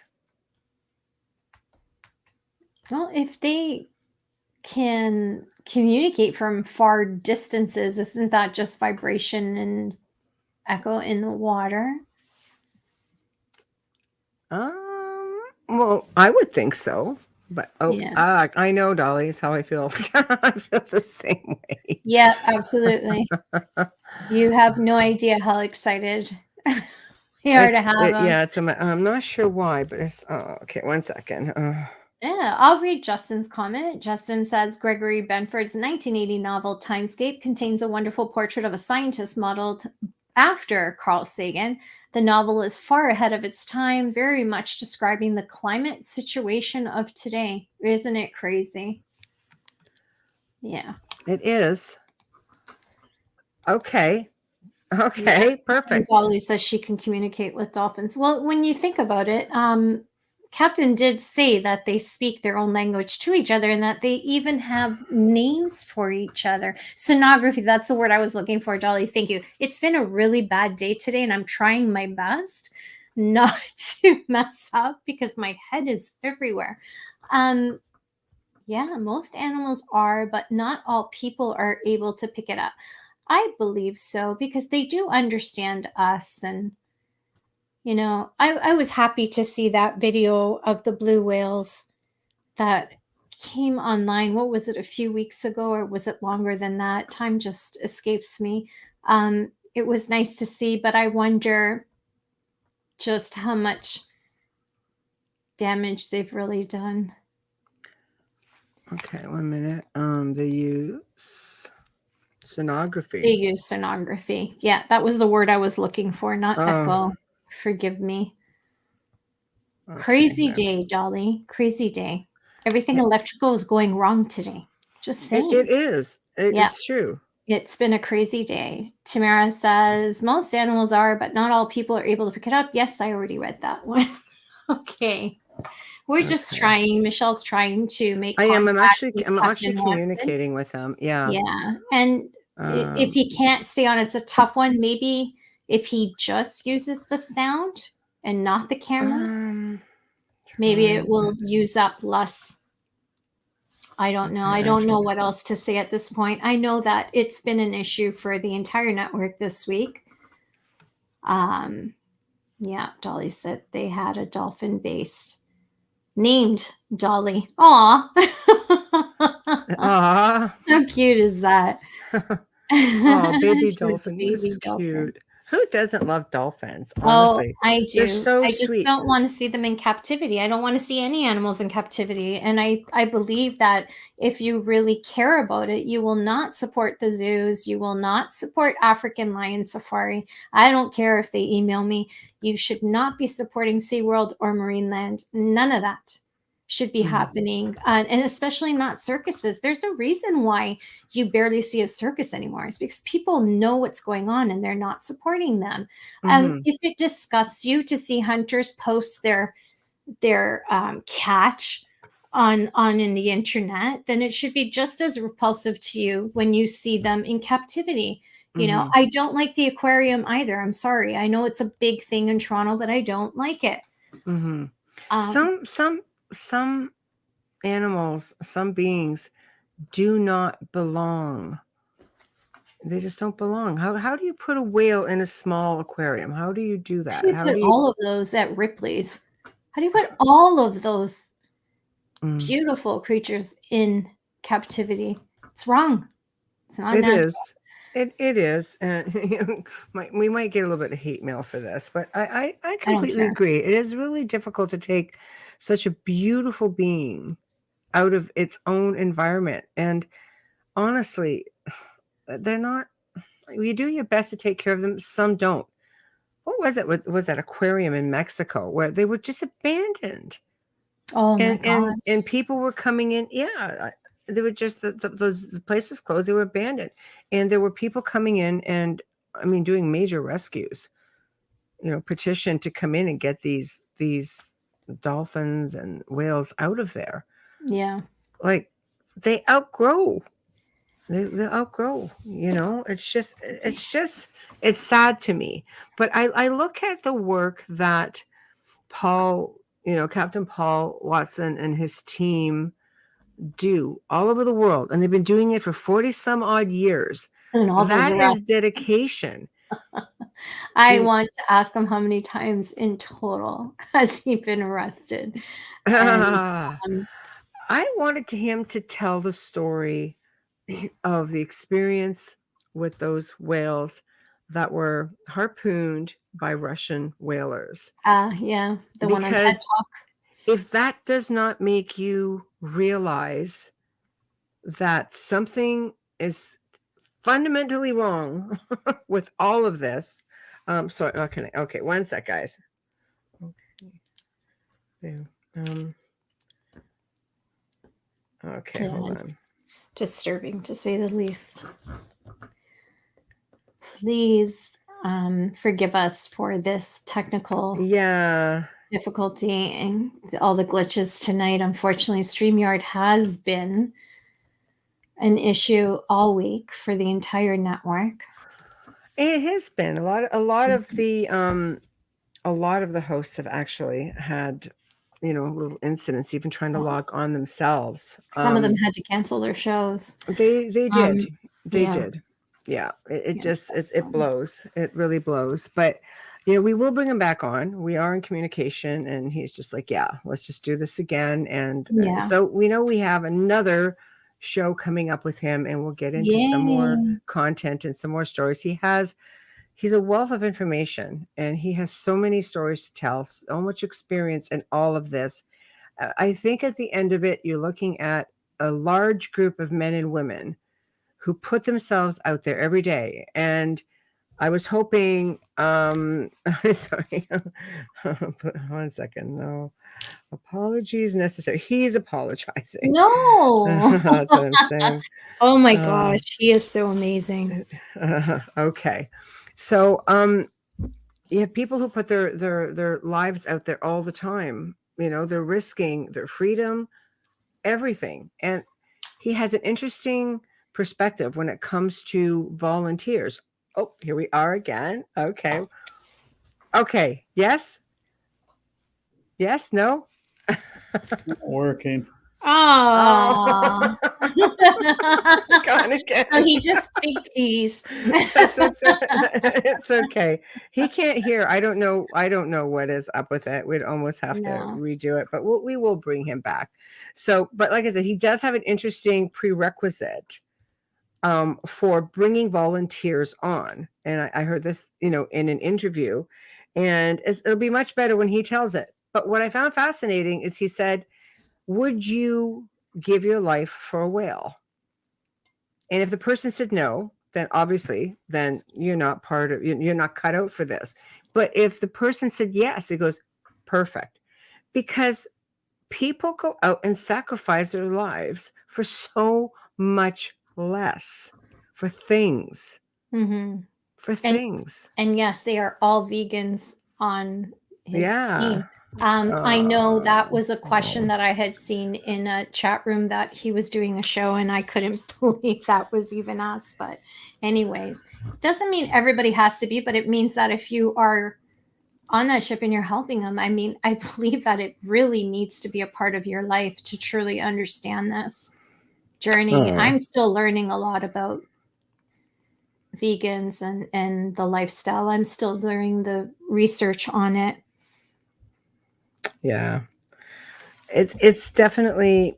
Well, if they can communicate from far distances, isn't that just vibration and echo in the water?
Well, I would think so. But I know, Dolly. It's how I feel. I feel the same way.
Yeah, absolutely. You have no idea how excited we are to have them.
Yeah, I'm not sure why, but it's okay. 1 second.
Yeah, I'll read Justin's comment. Justin says Gregory Benford's 1980 novel Timescape contains a wonderful portrait of a scientist modeled after Carl Sagan. The novel is far ahead of its time, very much describing the climate situation of today. Isn't it crazy? Yeah.
It is. Okay. Okay, perfect.
And Dolly says she can communicate with dolphins. Well, when you think about it, Captain did say that they speak their own language to each other and that they even have names for each other. Sonography, that's the word I was looking for, Dolly. Thank you. It's been a really bad day today, and I'm trying my best not to mess up because my head is everywhere. Yeah, most animals are, but not all people are able to pick it up. I believe so because they do understand us. And, I was happy to see that video of the blue whales that came online. What was it, a few weeks ago, or was it longer than that? Time just escapes me. It was nice to see, but I wonder just how much damage they've really done.
Okay, 1 minute. They use sonography.
They use sonography. Yeah, that was the word I was looking for, not echo. Forgive me. Okay, crazy day, Dolly. Crazy day. Everything electrical is going wrong today. Just saying.
It is. It's true.
It's been a crazy day. Tamara says, most animals are, but not all people are able to pick it up. Yes, I already read that one. Okay. We're just trying. Michelle's trying to make contact.
I'm actually communicating with him. Yeah.
Yeah. And if he can't stay on, it's a tough one. Maybe if he just uses the sound and not the camera, maybe it will use up less. I don't know. I don't know what else to say at this point. I know that it's been an issue for the entire network this week. Yeah, Dolly said they had a dolphin base named Dolly. Aw.
Aw.
How cute is that?
Oh, baby dolphin. Baby dolphin. Cute. Who doesn't love dolphins? Honestly,
I do.
They're so
I just
sweet.
don't want to see them in captivity. I don't want to see any animals in captivity. And I believe that if you really care about it, you will not support the zoos. You will not support African lion safari. I don't care if they email me. You should not be supporting SeaWorld or Marineland. None of that should be happening. And especially not circuses. There's a reason why you barely see a circus anymore. It's because people know what's going on and they're not supporting them. If it disgusts you to see hunters post their catch on in the internet, then it should be just as repulsive to you when you see them in captivity. You know, I don't like the aquarium either. I'm sorry. I know it's a big thing in Toronto, but I don't like it.
Some animals, some beings do not belong. They just don't belong. How do you put a whale in a small aquarium? How do you do that?
How do you put all of those at Ripley's? How do you put all of those beautiful creatures in captivity? It's wrong. It's not natural.
It is. And we might get a little bit of hate mail for this, but I completely agree. It is really difficult to take such a beautiful being out of its own environment. And honestly, they're not, you do your best to take care of them. Some don't. What was it? Was that aquarium in Mexico where they were just abandoned?
Oh my God.
And people were coming in. Yeah. They were just, the place was closed. They were abandoned. And there were people coming in and, I mean, doing major rescues, you know, petition to come in and get these dolphins and whales out of there.
Yeah.
Like they outgrow. They outgrow, you know. It's sad to me. But I look at the work that Captain Paul Watson and his team do all over the world, and they've been doing it for 40 some odd years. That is dedication.
I want to ask him how many times in total has he been arrested.
I wanted him to tell the story of the experience with those whales that were harpooned by Russian whalers.
Yeah, the one on TED Talk.
If that does not make you realize that something is fundamentally wrong with all of this, okay, one sec, guys. Okay, hold on.
Disturbing to say the least. Please forgive us for this technical difficulty and all the glitches tonight. Unfortunately, StreamYard has been an issue all week for the entire network.
It has been a lot of the hosts have actually had, you know, little incidents, even trying to log on themselves.
Some of them had to cancel their shows.
They did. Did. Yeah. It blows. It really blows. But, you know, we will bring him back on. We are in communication, and he's just like, yeah, let's just do this again. And so we know we have another show coming up with him, and we'll get into some more content and some more stories. He's a wealth of information, and he has so many stories to tell, so much experience in all of this. I think at the end of it, you're looking at a large group of men and women who put themselves out there every day. And I was hoping, sorry, 1 second. No apologies necessary. He's apologizing.
No,
that's what I'm saying.
Oh my gosh, he is so amazing.
Okay. So, you have people who put their lives out there all the time. You know, they're risking their freedom, everything. And he has an interesting perspective when it comes to volunteers. Oh, here we are again. Okay. Yes. No.
Not working.
Oh.
Gone again.
So he just big tease.
It's okay. He can't hear. I don't know what is up with it. We'd almost have to redo it, but we will bring him back. So, but like I said, he does have an interesting prerequisite for bringing volunteers on. And I heard this, in an interview, and it'll be much better when he tells it. But what I found fascinating is he said, would you give your life for a whale? And if the person said no, then obviously, then you're not you're not cut out for this. But if the person said yes, it goes, perfect. Because people go out and sacrifice their lives for so much less, for things.
Mm-hmm.
For things.
And yes, they are all vegans on his team.
Yeah.
I know that was a question that I had seen in a chat room that he was doing a show, and I couldn't believe that was even asked. But anyways, it doesn't mean everybody has to be, but it means that if you are on that ship and you're helping them, I mean, I believe that it really needs to be a part of your life to truly understand this journey. I'm still learning a lot about vegans and the lifestyle. I'm still doing the research on it.
Yeah. It's definitely,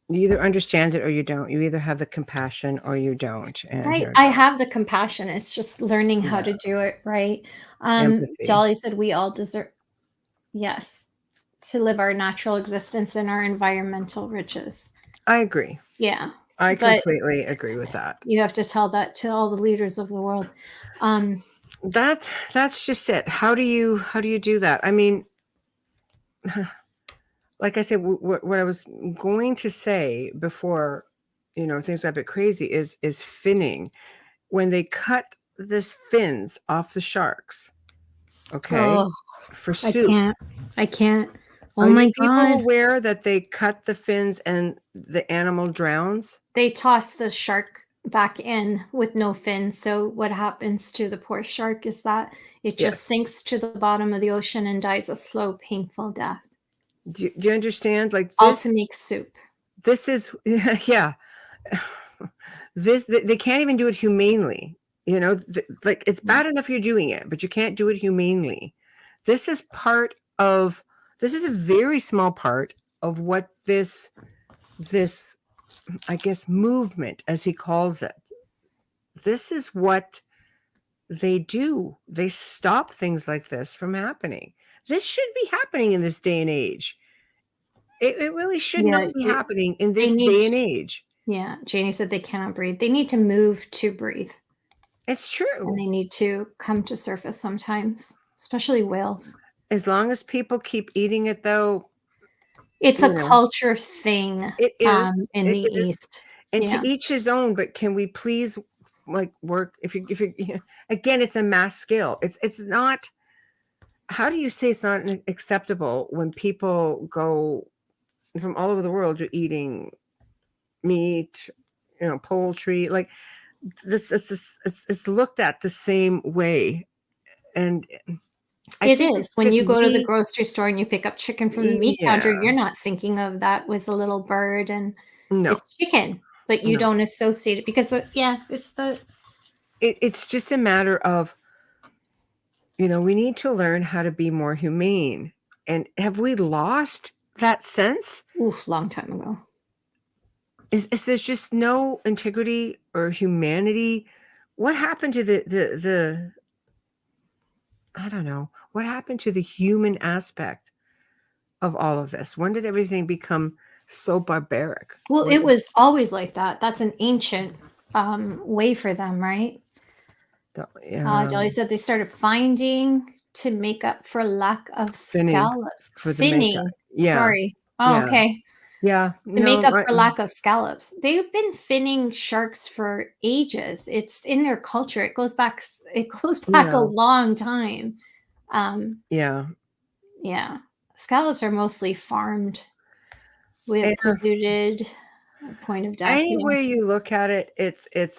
you either understand it or you don't. You either have the compassion or you don't. And
I have the compassion. It's just learning how to do it right.
Empathy.
Jolly said we all deserve, yes, to live our natural existence and our environmental riches.
I agree.
Yeah.
I completely agree with that.
You have to tell that to all the leaders of the world.
That's just it. How do you do that? I mean, like I said, what I was going to say before, things got a bit crazy is finning. When they cut this fins off the sharks, okay, for soup.
I can't. Oh
Are
my
people
God.
aware that they cut the fins and the animal drowns?
They toss the shark back in with no fins. So what happens to the poor shark is that it just sinks to the bottom of the ocean and dies a slow, painful death.
Do you understand? Like this,
all to make soup.
This is, yeah. They can't even do it humanely. Like it's bad enough you're doing it, but you can't do it humanely. This is a very small part of what this, I guess, movement, as he calls it. This is what they do. They stop things like this from happening. This should be happening in this day and age. It really should not be happening in this day and age.
Yeah. Janie said they cannot breathe. They need to move to breathe.
It's true.
And they need to come to surface sometimes, especially whales.
As long as people keep eating it, though.
It's a culture thing.
It is
in the East.
And to each his own, but can we please work if you again, it's a mass scale. It's not, how do you say it's not acceptable when people go from all over the world to eating meat, poultry, like this, it's looked at the same way. And
it is when you go to the grocery store and you pick up chicken from the meat counter, you're not thinking of that was a little bird and it's chicken, but you don't associate it because
it's just a matter of, we need to learn how to be more humane. And have we lost that sense?
Oof, long time ago.
Is there just no integrity or humanity? What happened to the I don't know. What happened to the human aspect of all of this? When did everything become so barbaric?
Well, it was always like that. That's an ancient way for them, right? Dolly said they started finding to make up for lack of scallops. Finning. Sorry. Oh, okay.
Yeah.
To make up for lack of scallops. They've been finning sharks for ages. It's in their culture. It goes back a long time.
Yeah.
Scallops are mostly farmed with polluted point of death.
Anywhere you look at it,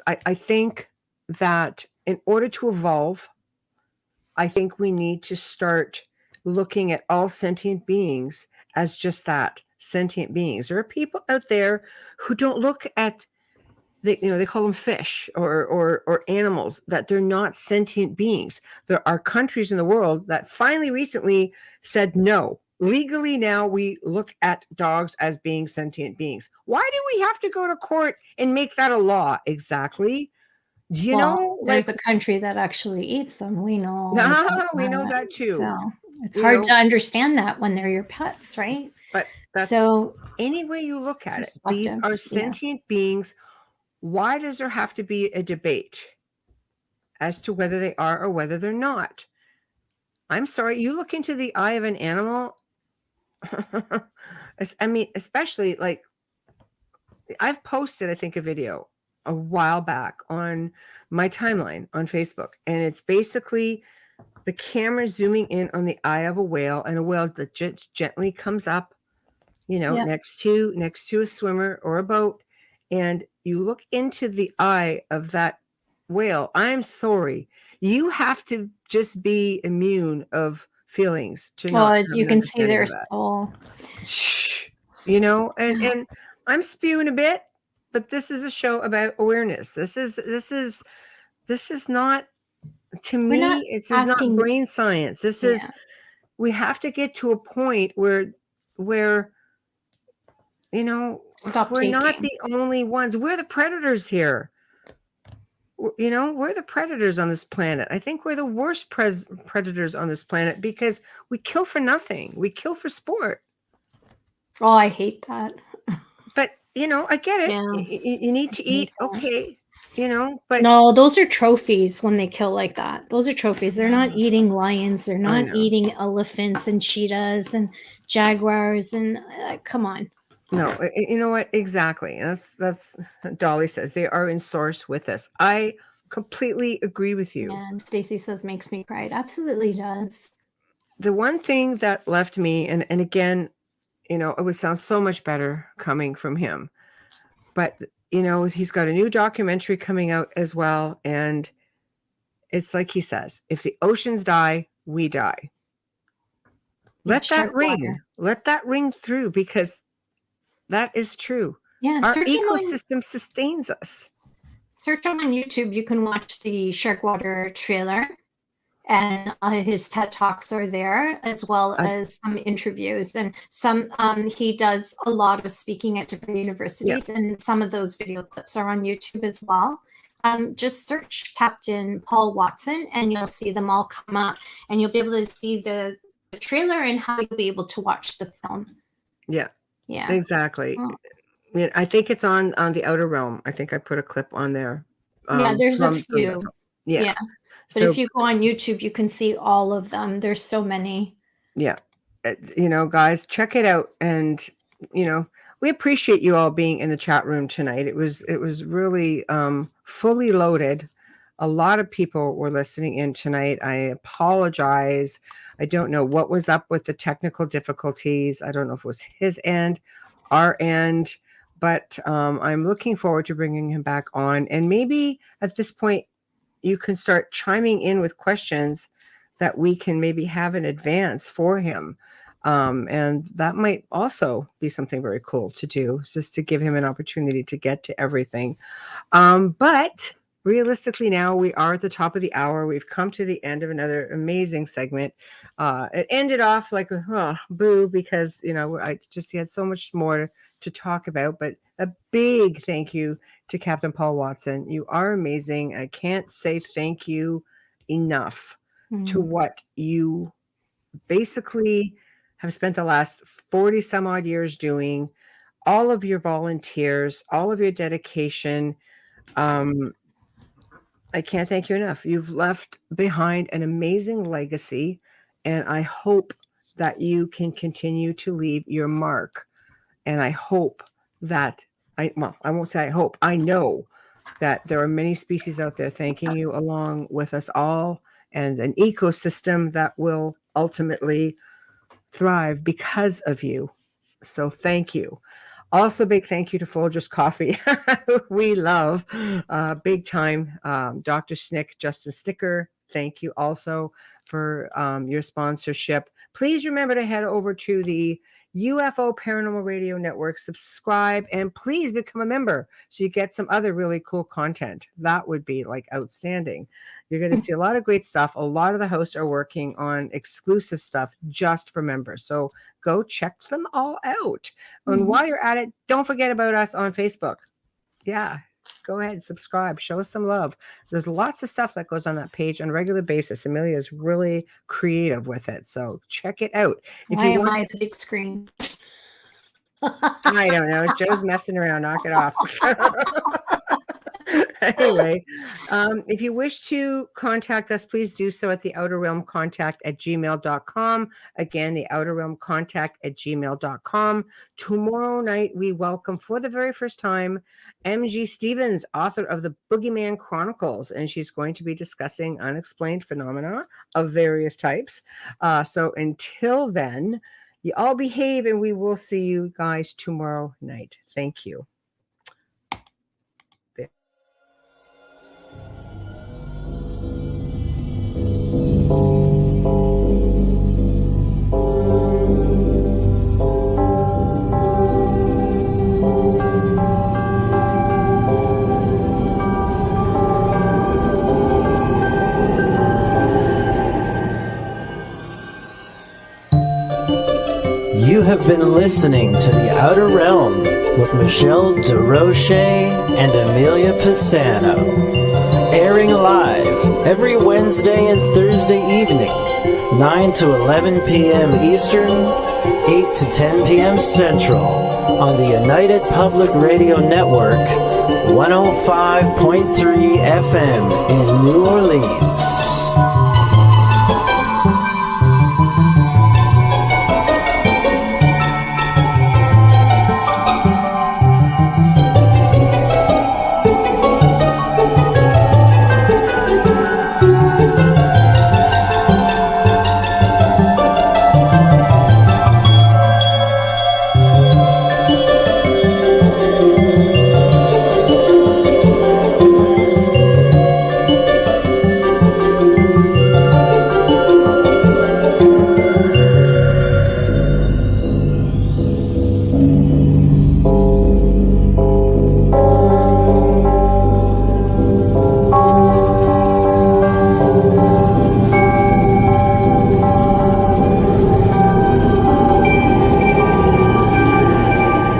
I think that in order to evolve, I think we need to start looking at all sentient beings as just that, sentient beings. There are people out there who don't look at they call them fish or animals, that they're not sentient beings. There are countries in the world that finally recently said, no, legally now we look at dogs as being sentient beings. Why do we have to go to court and make that a law? Exactly. Do you know?
There's a country that actually eats them. We know.
We know that too.
So it's hard to understand that when they're your pets, right?
But that's
so
any way you look at it. These are sentient beings. Why does there have to be a debate as to whether they are or whether they're not? I'm sorry, you look into the eye of an animal. I mean, especially like I've posted, I think, a video a while back on my timeline on Facebook, and it's basically the camera zooming in on the eye of a whale, and a whale that just gently comes up, next to a swimmer or a boat, and you look into the eye of that whale. I'm sorry, you have to just be immune of feelings to not.
You can see their soul.
And I'm spewing a bit, but this is a show about awareness. This is not, to me, it's not brain science. This is, we have to get to a point where
stop
we're
taking.
not the only ones. We're the predators here. We're the predators on this planet. I think we're the worst predators on this planet because we kill for nothing. We kill for sport.
Oh, I hate that.
But, I get it. Yeah. You need to eat. Okay. But
no, those are trophies when they kill like that. Those are trophies. They're not eating lions. They're not eating elephants and cheetahs and jaguars. And come on.
No, you know what? Exactly. That's Dolly says they are in source with us. I completely agree with you.
And Stacy says makes me cry. It absolutely does.
The one thing that left me, and again, it would sound so much better coming from him, but he's got a new documentary coming out as well, and it's like he says, if the oceans die, we die. Let that ring through, because that is true.
Yeah,
our ecosystem sustains us.
Search on YouTube. You can watch the Sharkwater trailer, and his TED Talks are there, as well as some interviews, and some. He does a lot of speaking at different universities, and some of those video clips are on YouTube as well. Just search Captain Paul Watson, and you'll see them all come up, and you'll be able to see the trailer and how you'll be able to watch the film.
Yeah. Exactly. Oh. I think it's on the Outer Realm. I think I put a clip on there.
There's a few. Yeah. But if you go on YouTube, you can see all of them. There's so many.
Yeah. Guys, check it out. And, we appreciate you all being in the chat room tonight. It was really fully loaded. A lot of people were listening in tonight. I apologize. I don't know what was up with the technical difficulties. I don't know if it was his end, our end, but I'm looking forward to bringing him back on. And maybe at this point, you can start chiming in with questions that we can maybe have in advance for him. And that might also be something very cool to do, just to give him an opportunity to get to everything. But realistically, now we are at the top of the hour. We've come to the end of another amazing segment. It ended off like boo, because I just had so much more to talk about. But a big thank you to Captain Paul Watson. You are amazing. I can't say thank you enough to what you basically have spent the last 40 some odd years doing. All of your volunteers, all of your dedication. I can't thank you enough. You've left behind an amazing legacy, and I hope that you can continue to leave your mark. And I hope that I won't say I hope. I know that there are many species out there thanking you along with us all, and an ecosystem that will ultimately thrive because of you. So thank you. Also, big thank you to Folgers Coffee. We love big time. Dr. Snick, Justin Sticker, thank you also for your sponsorship. Please remember to head over to the UFO Paranormal Radio Network, subscribe, and please become a member so you get some other really cool content. That would be like outstanding. You're going to see a lot of great stuff. A lot of the hosts are working on exclusive stuff just for members. So go check them all out. And while you're at it, don't forget about us on Facebook. Yeah. Go ahead, subscribe, show us some love. There's lots of stuff that goes on that page on a regular basis. Amelia is really creative with it. So check it out.
Why am I the big screen?
I don't know. Joe's messing around. Knock it off. Anyway, if you wish to contact us, please do so at the outerrealmcontact@gmail.com. Again, the outerrealmcontact@gmail.com. Tomorrow night, we welcome for the very first time M.G. Stevens, author of the Boogeyman Chronicles, and she's going to be discussing unexplained phenomena of various types. So until then, you all behave, and we will see you guys tomorrow night. Thank you.
You have been listening to The Outer Realm with Michelle DeRoche and Amelia Pisano, airing live every Wednesday and Thursday evening, 9 to 11 p.m. Eastern, 8 to 10 p.m. Central, on the United Public Radio Network, 105.3 FM in New Orleans.